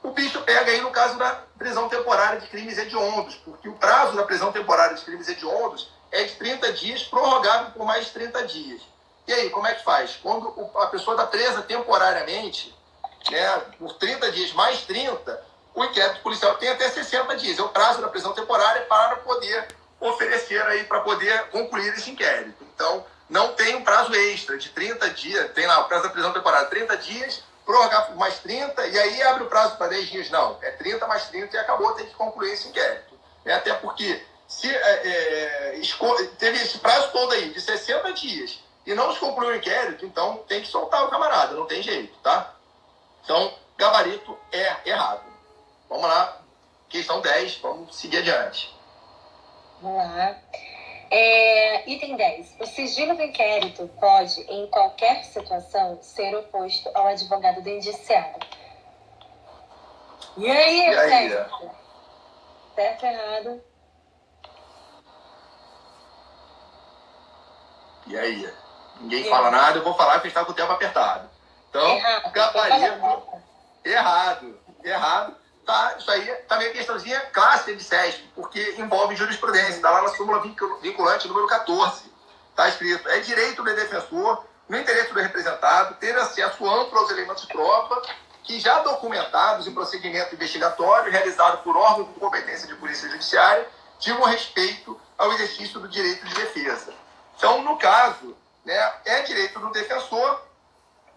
O bicho pega aí no caso da prisão temporária de crimes hediondos, porque o prazo da prisão temporária de crimes hediondos é de 30 dias, prorrogável por mais 30 dias. E aí, como é que faz? Quando a pessoa está presa temporariamente, né, por 30 dias mais 30, o inquérito policial tem até 60 dias. É o prazo da prisão temporária para poder oferecer aí, para poder concluir esse inquérito. Então, não tem um prazo extra de 30 dias, tem lá o prazo da prisão temporária, 30 dias, prorrogar por mais 30, e aí abre o prazo para 10 dias. Não, é 30 mais 30 e acabou, tem que concluir esse inquérito. Até porque se teve esse prazo todo aí, de 60 dias, e não se concluiu o inquérito, então tem que soltar o camarada, não tem jeito, tá? Então, gabarito é errado. Vamos lá, questão 10, vamos seguir adiante. Vamos lá. Item 10. O sigilo do inquérito pode, em qualquer situação, ser oposto ao advogado do indiciado. E aí, certo? Certo ou errado? E aí? Ninguém fala nada, eu vou falar porque está com o tempo apertado. Então, gabarito, errado. Tá, isso aí também é questãozinha clássica de SESP, porque envolve jurisprudência. Está lá na súmula vinculante número 14. Está escrito: é direito do defensor, no interesse do representado, ter acesso amplo aos elementos de prova que já documentados em procedimento investigatório realizado por órgão com competência de polícia judiciária, digam respeito ao exercício do direito de defesa. Então, no caso, né, é direito do defensor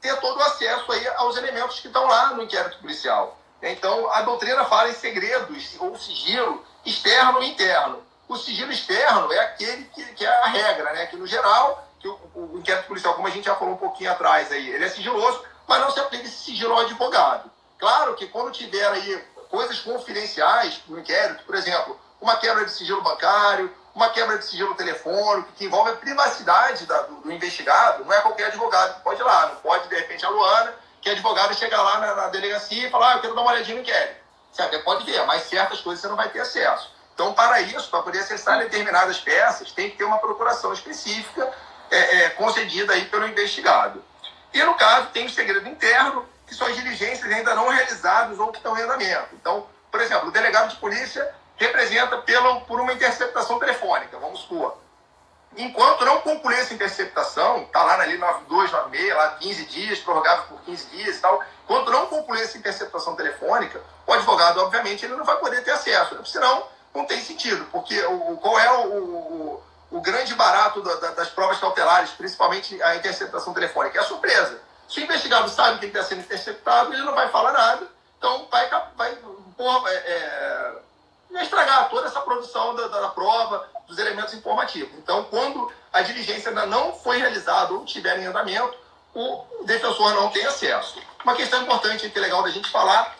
ter todo o acesso aí aos elementos que estão lá no inquérito policial. Então, a doutrina fala em segredos ou sigilo externo e interno. O sigilo externo é aquele que é a regra, né? Que, no geral, que o inquérito policial, como a gente já falou um pouquinho atrás, aí, ele é sigiloso, mas não se aplica esse sigilo ao advogado. Claro que quando tiver aí coisas confidenciais no inquérito, por exemplo, uma quebra de sigilo bancário, uma quebra de sigilo telefônico, que envolve a privacidade do investigado, não é qualquer advogado que pode ir lá. Não pode, de repente, a Luana, que é advogada, chegar lá na delegacia e falar: eu quero dar uma olhadinha no inquérito. Você até pode ver, mas certas coisas você não vai ter acesso. Então, para isso, para poder acessar determinadas peças, tem que ter uma procuração específica concedida aí pelo investigado. E, no caso, tem o segredo interno, que são as diligências ainda não realizadas ou que estão em andamento. Então, por exemplo, o delegado de polícia representa por uma interceptação telefônica, vamos supor. Enquanto não concluir essa interceptação, está lá na lei 92, 96, lá 15 dias, prorrogável por 15 dias e tal. Enquanto não concluir essa interceptação telefônica, o advogado, obviamente, ele não vai poder ter acesso, né? Senão não tem sentido, porque qual é o grande barato das provas cautelares, principalmente a interceptação telefônica? É a surpresa. Se o investigado sabe que ele está sendo interceptado, ele não vai falar nada, então vai estragar toda essa produção da prova, dos elementos informativos. Então, quando a diligência ainda não foi realizada ou estiver em andamento, o defensor não tem acesso. Uma questão importante que é legal da gente falar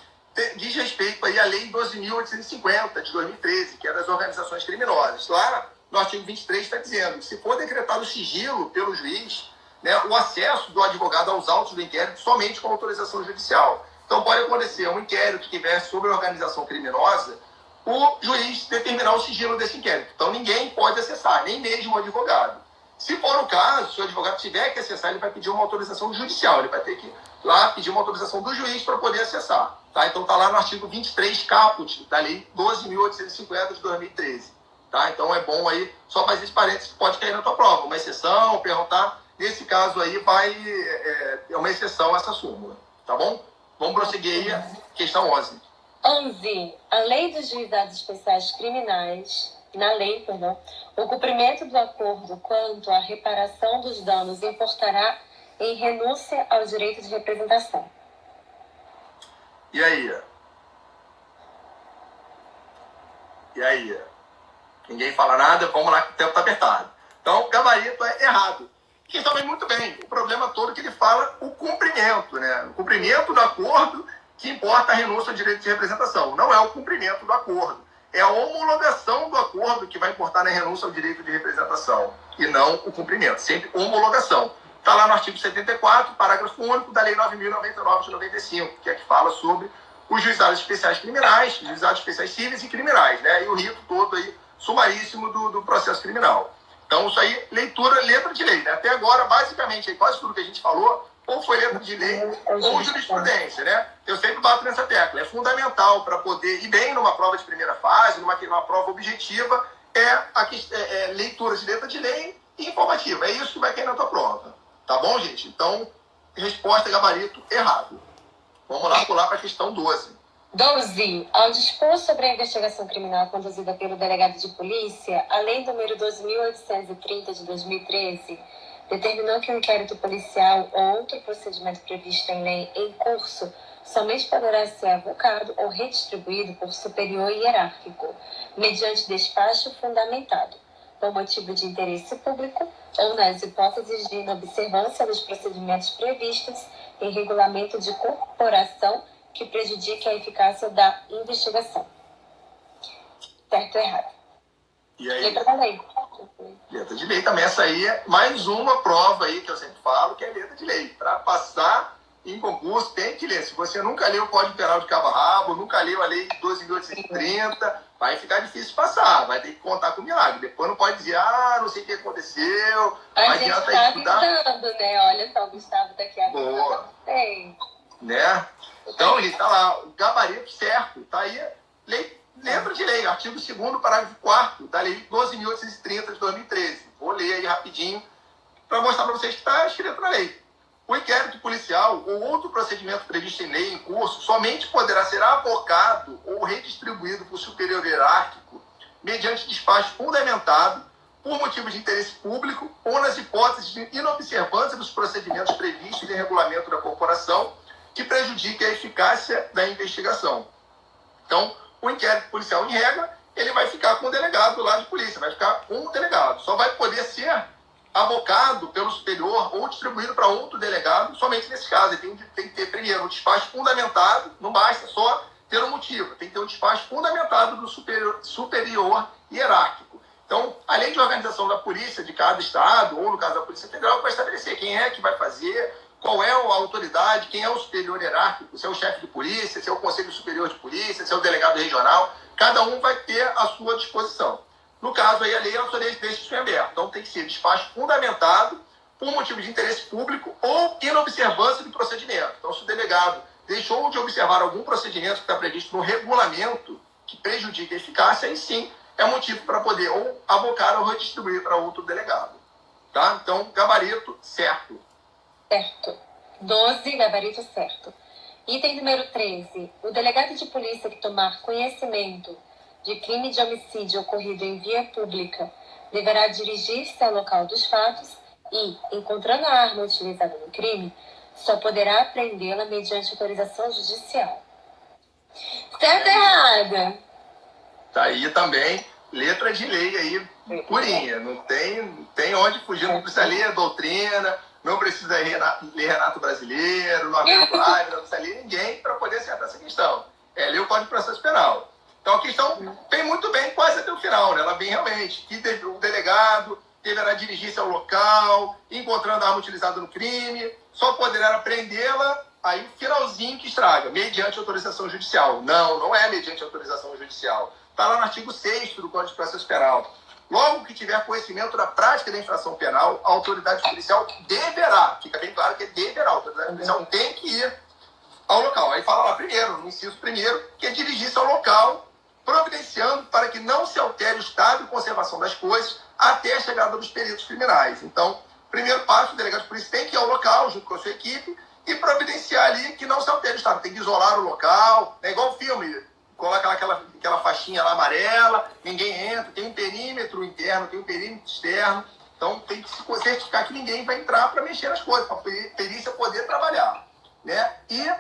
diz respeito aí à Lei 12.850, de 2013, que é das organizações criminosas. Lá, no artigo 23, está dizendo que se for decretado sigilo pelo juiz, né, o acesso do advogado aos autos do inquérito somente com autorização judicial. Então, pode acontecer um inquérito que vier sobre a organização criminosa, o juiz determinar o sigilo desse inquérito. Então, ninguém pode acessar, nem mesmo o advogado. Se for o caso, se o advogado tiver que acessar, ele vai pedir uma autorização judicial. Ele vai ter que lá pedir uma autorização do juiz para poder acessar. Tá? Então, está lá no artigo 23, caput, da Lei 12.850 de 2013. Tá? Então, é bom aí, só fazer esse parênteses que pode cair na tua prova. Uma exceção, perguntar. Nesse caso aí, é uma exceção essa súmula. Tá bom? Vamos prosseguir aí, questão 11. 11. A Lei dos Juizados Especiais Criminais, o cumprimento do acordo quanto à reparação dos danos importará em renúncia ao direito de representação. E aí? Ninguém fala nada, vamos lá que o tempo está apertado. Então, o gabarito é errado. Que também muito bem. O problema todo é que ele fala o cumprimento, né? O cumprimento do acordo que importa a renúncia ao direito de representação. Não é o cumprimento do acordo. É a homologação do acordo que vai importar na renúncia ao direito de representação. E não o cumprimento. Sempre homologação. Está lá no artigo 74, parágrafo único da Lei 9.099 de 95, que é que fala sobre os juizados especiais criminais, juizados especiais civis e criminais, né? E o rito todo aí, sumaríssimo do processo criminal. Então, isso aí, letra de lei, né? Até agora, basicamente, aí, quase tudo que a gente falou, ou foi letra de lei, ou jurisprudência, né? Eu sempre bato nessa tecla. É fundamental para poder ir bem numa prova de primeira fase, numa prova objetiva, leitura de letra de lei e informativa. É isso que vai cair na tua prova. Tá bom, gente? Então, resposta gabarito errado. Vamos lá pular para a questão 12. 12. Ao dispor sobre a investigação criminal conduzida pelo delegado de polícia, a Lei nº 12.830 de 2013 determinou que o inquérito policial ou outro procedimento previsto em lei em curso somente poderá ser avocado ou redistribuído por superior hierárquico, mediante despacho fundamentado, por motivo de interesse público ou nas hipóteses de inobservância dos procedimentos previstos em regulamento de corporação que prejudique a eficácia da investigação. Certo ou errado? E aí? Letra da lei. Letra de lei também. Essa aí é mais uma prova aí que eu sempre falo, que é letra de lei. Para passar em concurso, tem que ler. Se você nunca leu o Código Penal de cabo a rabo, nunca leu a Lei 12.830, vai ficar difícil passar. Vai ter que contar com milagre. Depois não pode dizer, não sei o que aconteceu. Não adianta estudar. Avisando, né? Olha só, o Gustavo tá aqui agora. Boa. Né? Então, ele tá lá, o gabarito certo. Tá aí, letra de lei, artigo 2º, parágrafo 4º da Lei 12.830 de 2013. Vou ler aí rapidinho para mostrar para vocês que está escrito na lei. O inquérito policial ou outro procedimento previsto em lei em curso somente poderá ser avocado ou redistribuído por superior hierárquico mediante despacho fundamentado por motivos de interesse público ou nas hipóteses de inobservância dos procedimentos previstos em regulamento da corporação que prejudique a eficácia da investigação. Então, o inquérito policial, em regra, ele vai ficar com o delegado lá de polícia, vai ficar com o delegado. Só vai poder ser abocado pelo superior ou distribuído para outro delegado somente nesse caso. Ele tem que ter, primeiro, um despacho fundamentado, não basta só ter um motivo, tem que ter um despacho fundamentado do superior hierárquico. Então, a lei de organização da polícia de cada estado, ou no caso da Polícia Federal, vai estabelecer quem é que vai fazer, qual é a autoridade, quem é o superior hierárquico, se é o chefe de polícia, se é o Conselho Superior de Polícia, se é o delegado regional, cada um vai ter a sua disposição. No caso, aí, a lei deixa isso em aberto. Então, tem que ser despacho fundamentado por motivo de interesse público ou inobservância do procedimento. Então, se o delegado deixou de observar algum procedimento que está previsto no regulamento que prejudica a eficácia, aí sim é motivo para poder ou abocar ou redistribuir para outro delegado. Tá? Então, gabarito certo. Certo. 12, gabarito certo. Item número 13. O delegado de polícia que tomar conhecimento de crime de homicídio ocorrido em via pública deverá dirigir-se ao local dos fatos e, encontrando a arma utilizada no crime, só poderá apreendê-la mediante autorização judicial. Certo ou errado? Tá aí também, letra de lei aí, purinha. Não tem onde fugir, não precisa ler a doutrina, não precisa ler Renato Brasileiro, não precisa ler ninguém para poder acertar essa questão. É ler o Código de Processo Penal. Então a questão vem muito bem quase até o final, né? Ela vem realmente, que o delegado deverá dirigir-se ao local, encontrando a arma utilizada no crime, só poderá apreendê-la, aí finalzinho que estraga, mediante autorização judicial. Não é mediante autorização judicial. Está lá no artigo 6º do Código de Processo Penal. Logo que tiver conhecimento da prática da infração penal, a autoridade policial deverá, fica bem claro que deverá, a autoridade policial tem que ir ao local. Aí fala lá primeiro, no inciso primeiro, que é dirigir-se ao local, providenciando para que não se altere o estado de conservação das coisas até a chegada dos peritos criminais. Então, primeiro passo, o delegado de polícia tem que ir ao local, junto com a sua equipe, e providenciar ali que não se altere o estado. Tem que isolar o local, é igual o filme, coloca aquela faixinha lá amarela, ninguém entra, tem um perímetro interno, tem um perímetro externo, então tem que se certificar que ninguém vai entrar para mexer nas coisas, para a perícia poder trabalhar. Né? E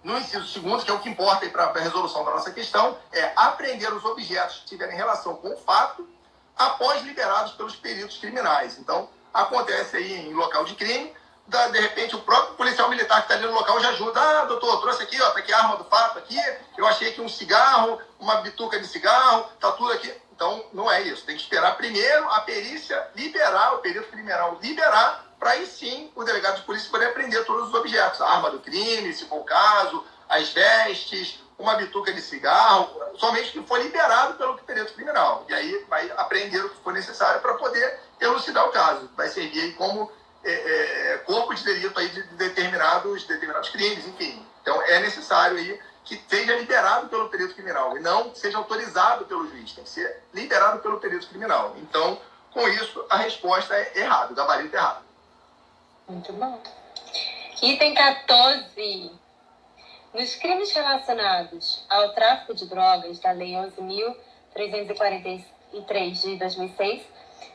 no inciso segundo, que é o que importa para a resolução da nossa questão, é apreender os objetos que tiverem relação com o fato após liberados pelos peritos criminais. Então, acontece aí em local de crime, de repente o próprio policial militar que está ali no local já ajuda. Ah, doutor, trouxe aqui, ó, tá aqui a arma do fato aqui, eu achei aqui um cigarro, uma bituca de cigarro, tá tudo aqui. Então, não é isso. Tem que esperar primeiro a perícia liberar, o perito criminal liberar, para aí sim o delegado de polícia poder apreender todos os objetos. A arma do crime, se for o caso, as vestes, uma bituca de cigarro, somente que for liberado pelo perito criminal. E aí vai apreender o que for necessário para poder elucidar o caso. Vai servir aí como corpo de delito aí de determinados crimes, enfim. Então é necessário aí que seja liberado pelo perito criminal e não seja autorizado pelo juiz. Tem que ser liberado pelo perito criminal. Então, com isso, a resposta é errado, o gabarito é errado. Muito bom. Item 14. Nos crimes relacionados ao tráfico de drogas da Lei 11.343 de 2006,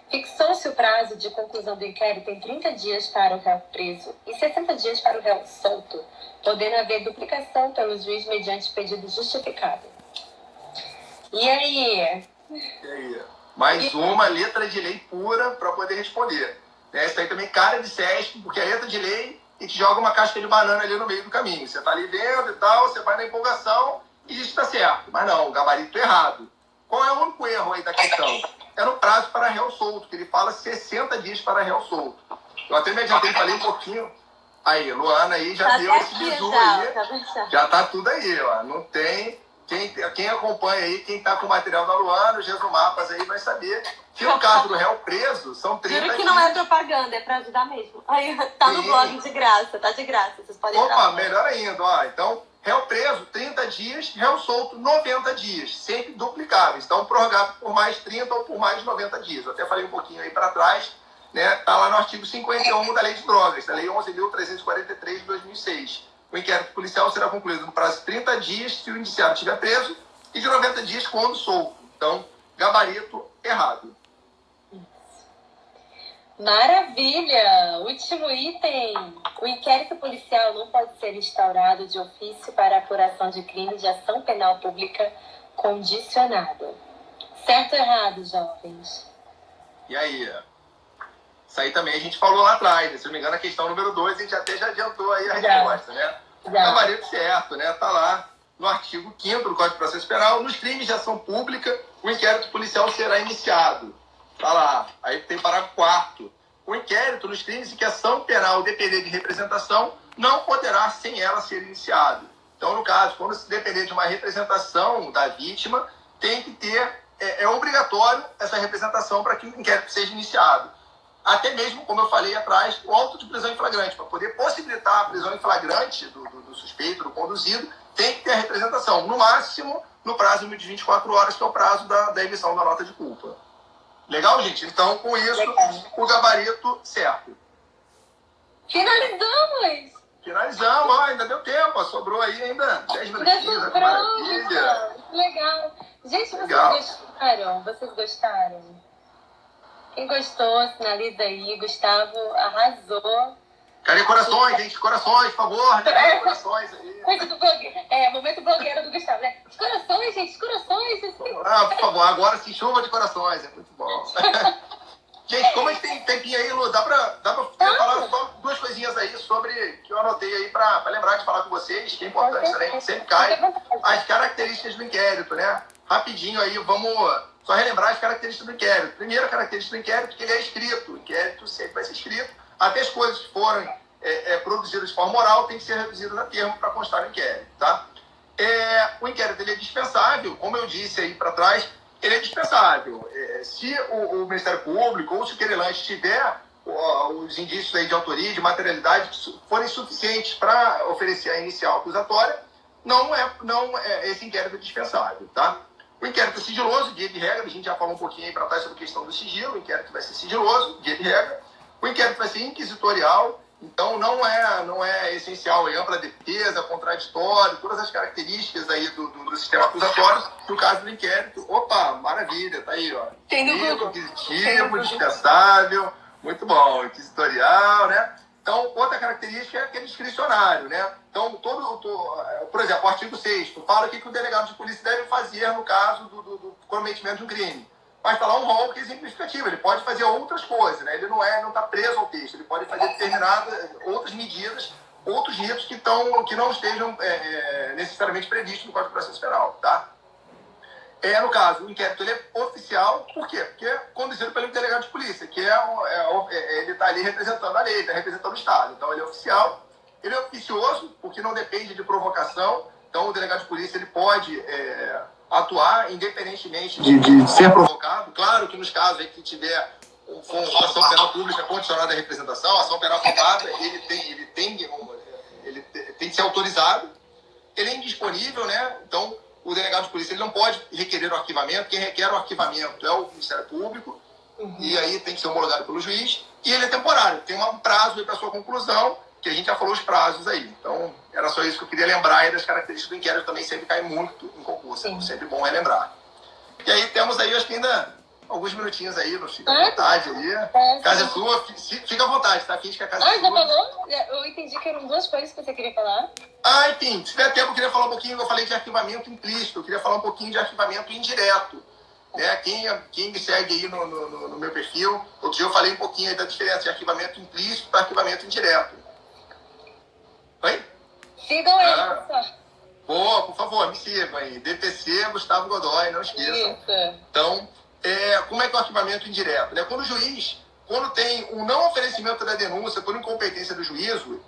fixou-se o prazo de conclusão do inquérito em 30 dias para o réu preso e 60 dias para o réu solto, podendo haver duplicação pelo juiz mediante pedido justificado. E aí? Mais uma letra de lei pura para poder responder. Isso aí também cara de SESC, porque é letra de lei e te joga uma casca de banana ali no meio do caminho. Você está ali vendo e tal, você vai na empolgação e diz que está certo. Mas não, o gabarito errado. Qual é o único erro aí da questão? É no prazo para réu solto, que ele fala 60 dias para réu solto. Eu até me adiantei, falei um pouquinho. Aí, Luana aí já deu esse bizu aí. Já tá tudo aí, ó. Não tem... Quem acompanha aí, quem tá com o material da Luana, os resumapas aí, vai saber que no caso do réu preso, são 30 Juro que dias. não é propaganda, é pra ajudar mesmo. Aí, tá no blog de graça, tá de graça. Vocês podem Opa, melhor ainda, ó. Então, réu preso, 30 dias, réu solto, 90 dias. Sempre duplicáveis. Então, prorrogado por mais 30 ou por mais 90 dias. Eu até falei um pouquinho aí para trás, né? Tá lá no artigo 51 da Lei de Drogas, da Lei 11.343 de 2006. O inquérito policial será concluído no prazo de 30 dias se o indiciado estiver preso e de 90 dias quando solto. Então, gabarito errado. Maravilha! Último item. O inquérito policial não pode ser instaurado de ofício para apuração de crime de ação penal pública condicionada. Certo ou errado, jovens? E aí? Isso aí também a gente falou lá atrás, né? Se não me engano, a questão número 2, a gente até já adiantou aí a resposta, né? Gabarito certo, né? Tá lá no artigo 5º do Código de Processo Penal. Nos crimes de ação pública, o inquérito policial será iniciado. Tá lá. Aí tem parágrafo 4º. O inquérito nos crimes em que a ação penal depender de representação não poderá sem ela ser iniciado. Então, no caso, quando se depender de uma representação da vítima, tem que ter, é obrigatório essa representação para que o inquérito seja iniciado. Até mesmo, como eu falei atrás, o auto de prisão em flagrante, para poder possibilitar a prisão em flagrante do suspeito, do conduzido, tem que ter a representação, no máximo, no prazo de 24 horas, que é o prazo da emissão da nota de culpa. Legal, gente? Então, com isso, o gabarito certo. Finalizamos! Finalizamos, ó, ainda deu tempo, sobrou aí ainda 10 minutinhos. Maravilha! Legal! Gente, Legal. Vocês gostaram? Vocês gostaram? Quem gostou, sinaliza aí. Gustavo arrasou. Cadê corações, gente? Corações, por favor. Cadê corações aí? Momento blogueiro do Gustavo, né? Os corações, gente, os corações. Ah, por favor, agora sim, chuva de corações. É muito bom. Gente, como a gente tem tempinho aí, Lu, dá pra falar só 2 coisinhas aí sobre que eu anotei aí pra lembrar de falar com vocês, que é importante também, sempre cai as características do inquérito, né? Rapidinho aí, vamos só relembrar as características do inquérito. Primeira característica do inquérito, que ele é escrito. O inquérito sempre vai ser escrito. Até as coisas que forem produzidas de forma oral, tem que ser reduzidas a termo para constar no inquérito, tá? O inquérito ele é dispensável, como eu disse aí para trás, ele é dispensável. Se o Ministério Público ou se o querelante tiver os indícios aí de autoria, de materialidade, que forem suficientes para oferecer a inicial acusatória, esse inquérito é dispensável, tá? O inquérito é sigiloso, dia de regra, a gente já falou um pouquinho aí para trás sobre a questão do sigilo, o inquérito vai ser sigiloso, dia de regra. O inquérito vai ser inquisitorial, então não é essencial aí ampla defesa, contraditório, todas as características aí do sistema acusatório, no caso do inquérito. Opa, maravilha, tá aí, ó. Tem no Google. Inquisitivo, dispensável, muito bom, inquisitorial, né? Então, outra característica é aquele discricionário, né? Então, por exemplo, o artigo 6º fala o que o delegado de polícia deve fazer no caso do cometimento de um crime. Mas está lá um rol que é exemplificativo, ele pode fazer outras coisas, né? Ele não está preso ao texto, ele pode fazer determinadas outras medidas, outros ritos que não estejam necessariamente previstos no Código de Processo Penal, tá? No caso, o inquérito ele é oficial, por quê? Porque é conduzido pelo delegado de polícia, que ele está ali representando a lei, está representando o Estado. Então, ele é oficial, ele é oficioso, porque não depende de provocação. Então, o delegado de polícia ele pode atuar independentemente de ser provocado. Claro que nos casos em que tiver ação penal pública condicionada à representação, ação penal privada, ele tem que ser autorizado. Ele é indisponível, né? Então, o delegado de polícia ele não pode requerer o arquivamento. Quem requer o arquivamento é o Ministério Público, e aí tem que ser homologado pelo juiz. E ele é temporário, tem um prazo para sua conclusão, que a gente já falou os prazos aí. Então, era só isso que eu queria lembrar aí das características do inquérito, também sempre cai muito em concurso, é sempre bom relembrar. E aí temos aí, acho que ainda alguns minutinhos aí, não fica à vontade aí. Casa é sua, fica à vontade, tá? Finge que a casa é sua. Já falou? Eu entendi que eram 2 coisas que você queria falar. Enfim, se tiver tempo, eu queria falar um pouquinho, eu falei de arquivamento implícito, eu queria falar um pouquinho de arquivamento indireto. Né? Quem me segue aí no meu perfil, outro dia eu falei um pouquinho aí da diferença de arquivamento implícito para arquivamento indireto. Oi? Sigam ele, pessoal. Boa, por favor, me sigam aí. DPC Gustavo Godoy, não esqueçam. Isso. Então, como é que é o arquivamento indireto? Né? Quando o juiz, quando tem um não oferecimento da denúncia por incompetência do juízo,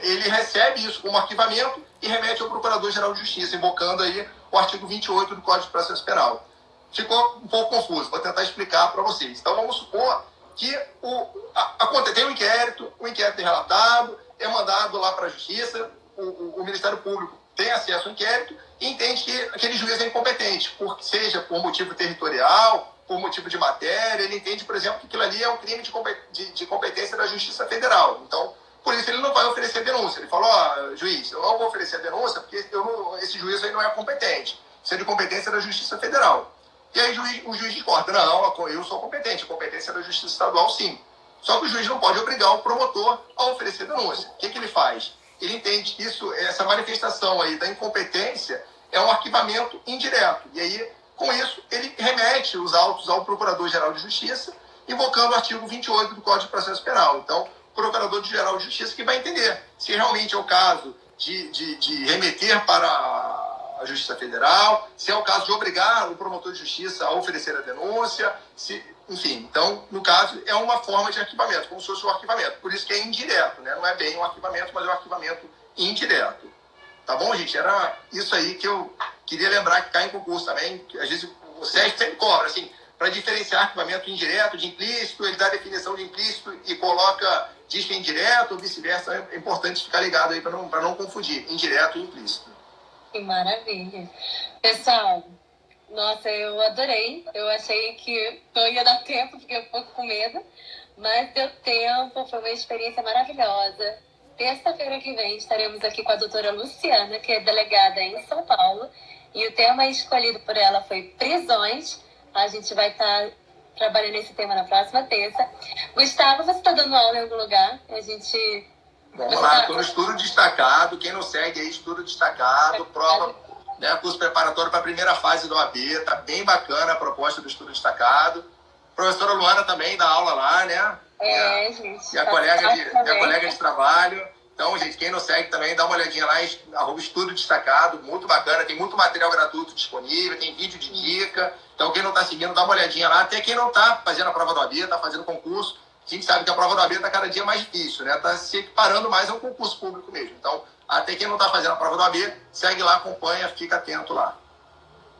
ele recebe isso como arquivamento e remete ao Procurador-Geral de Justiça, invocando aí o artigo 28 do Código de Processo Penal. Ficou um pouco confuso, vou tentar explicar para vocês. Então, vamos supor que tem um inquérito, o inquérito é relatado, é mandado lá para a Justiça, o Ministério Público tem acesso ao inquérito e entende que aquele juiz é incompetente, seja por motivo territorial, por motivo de matéria, ele entende, por exemplo, que aquilo ali é um crime de competência da Justiça Federal. Então, por isso ele não vai oferecer denúncia. Ele falou, juiz, eu não vou oferecer a denúncia porque esse juiz aí não é competente. Isso é de competência da Justiça Federal. E aí o juiz discorda. Não, eu sou competente. A competência é da Justiça Estadual, sim. Só que o juiz não pode obrigar o promotor a oferecer denúncia. O que ele faz? Ele entende que essa manifestação aí da incompetência é um arquivamento indireto. E aí, com isso, ele remete os autos ao Procurador-Geral de Justiça, invocando o artigo 28 do Código de Processo Penal. Então, o Procurador-Geral de Justiça que vai entender se realmente é o caso de remeter para a Justiça Federal, se é o caso de obrigar o promotor de justiça a oferecer a denúncia, enfim. Então, no caso, é uma forma de arquivamento, como se fosse um arquivamento. Por isso que é indireto, né? Não é bem um arquivamento, mas é um arquivamento indireto. Tá bom, gente? Era isso aí que eu queria lembrar, que cai em concurso também. Às vezes o SESC sempre cobra, assim, para diferenciar arquivamento indireto de implícito, ele dá a definição de implícito e diz que é indireto ou vice-versa. É importante ficar ligado aí para não confundir indireto e implícito. Que maravilha. Pessoal, nossa, eu adorei. Eu achei que não ia dar tempo, fiquei um pouco com medo, mas deu tempo, foi uma experiência maravilhosa. Terça-feira que vem estaremos aqui com a doutora Luciana, que é delegada em São Paulo, e o tema escolhido por ela foi prisões. A gente vai estar trabalhando esse tema na próxima terça. Gustavo, você está dando aula em algum lugar? Vamos lá, estou no estudo destacado. Quem não segue aí, estudo destacado, prova, né, curso preparatório para a primeira fase do OAB. Tá bem bacana a proposta do estudo destacado. Professora Luana também dá aula lá, né? Gente. Minha colega de trabalho. Então, gente, quem não segue também, dá uma olhadinha lá, @estudo destacado, muito bacana, tem muito material gratuito disponível, tem vídeo de dica. Então, quem não está seguindo, dá uma olhadinha lá. Até quem não está fazendo a prova do OAB, está fazendo concurso, a gente sabe que a prova do OAB está cada dia mais difícil, né? Está se equiparando mais ao concurso público mesmo. Então, até quem não está fazendo a prova do OAB, segue lá, acompanha, fica atento lá.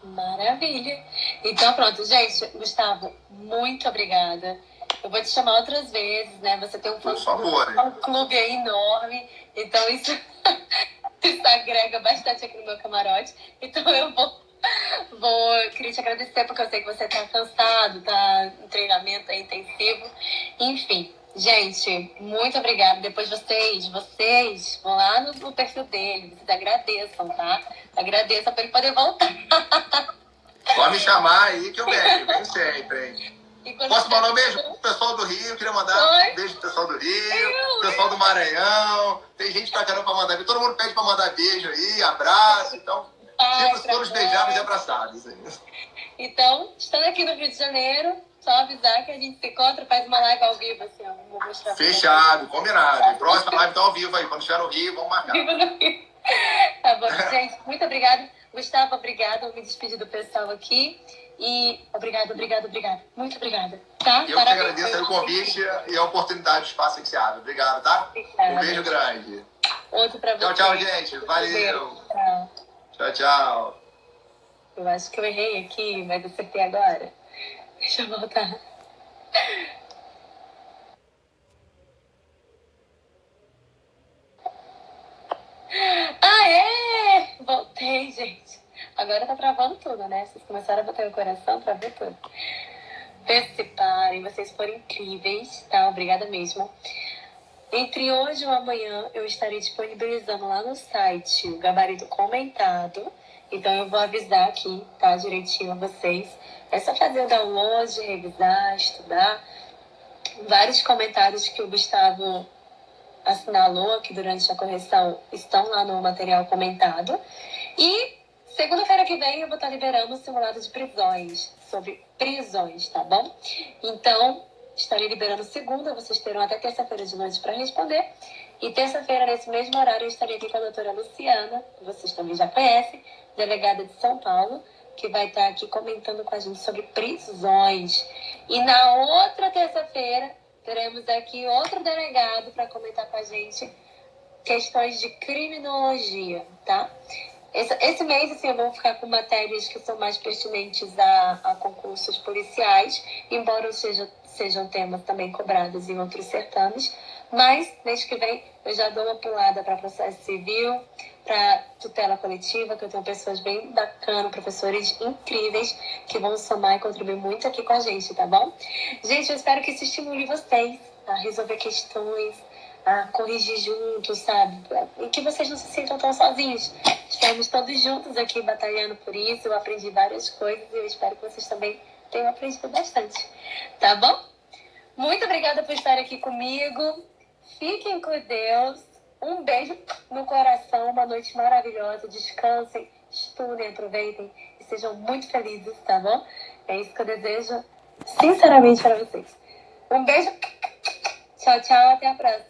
Maravilha. Então, pronto, gente. Gustavo, muito obrigada. Eu vou te chamar outras vezes, né? Você tem um fã-clube aí enorme. Então, isso agrega bastante aqui no meu camarote. Então, eu queria te agradecer, porque eu sei que você tá cansado, tá em treinamento aí intensivo. Enfim, gente, muito obrigada. Depois vocês vão lá no perfil dele, vocês agradeçam, tá? Agradeçam pra ele poder voltar. Pode me chamar aí que eu venho sempre, hein? Posso mandar um beijo pro pessoal do Rio? Queria mandar um beijo pro pessoal do Rio, pessoal do Maranhão. Tem gente pra caramba pra mandar beijo. Todo mundo pede pra mandar beijo aí, abraço. Então, sinta-se todos beijados e abraçados. Então, estando aqui no Rio de Janeiro, só avisar que a gente se encontra, faz uma live ao vivo, assim, ó. Vou mostrar. Fechado, combinado. Próxima live tá ao vivo aí. Quando estiver no Rio, vamos marcar. Tá bom, gente. Muito obrigada. Gustavo, obrigada. Eu me despedi do pessoal aqui. E obrigada. Muito obrigada. Tá? Eu que agradeço o convite e a oportunidade, o espaço que se abre. Obrigado, tá? Obrigada. Um beijo grande. Outro pra você. Tchau, gente. Valeu. Tchau. Eu acho que eu errei aqui, mas acertei agora. Deixa eu voltar. Voltei, gente. Agora tá travando tudo, né? Vocês começaram a bater o coração, travou tudo. Participem, vocês foram incríveis, tá? Obrigada mesmo. Entre hoje ou amanhã, eu estarei disponibilizando lá no site o gabarito comentado. Então, eu vou avisar aqui, tá? Direitinho a vocês. É só fazer o download, revisar, estudar. Vários comentários que o Gustavo assinalou aqui durante a correção estão lá no material comentado. E segunda-feira que vem eu vou estar liberando o simulado de prisões, sobre prisões, tá bom? Então, estarei liberando segunda, vocês terão até terça-feira de noite para responder. E terça-feira, nesse mesmo horário, eu estarei aqui com a doutora Luciana, que vocês também já conhecem, delegada de São Paulo, que vai estar aqui comentando com a gente sobre prisões. E na outra terça-feira, teremos aqui outro delegado para comentar com a gente questões de criminologia, tá? Esse mês, assim, eu vou ficar com matérias que são mais pertinentes a concursos policiais, embora sejam temas também cobrados em outros certames. Mas, mês que vem, eu já dou uma pulada para processo civil, para tutela coletiva, que eu tenho pessoas bem bacanas, professores incríveis, que vão somar e contribuir muito aqui com a gente, tá bom? Gente, eu espero que isso estimule vocês a resolver questões, a corrigir juntos, sabe? E que vocês não se sintam tão sozinhos. Estamos todos juntos aqui batalhando por isso. Eu aprendi várias coisas e eu espero que vocês também tenham aprendido bastante. Tá bom? Muito obrigada por estar aqui comigo. Fiquem com Deus. Um beijo no coração. Uma noite maravilhosa. Descansem, estudem, aproveitem e sejam muito felizes, tá bom? É isso que eu desejo sinceramente para vocês. Um beijo. Tchau, tchau. Até a próxima.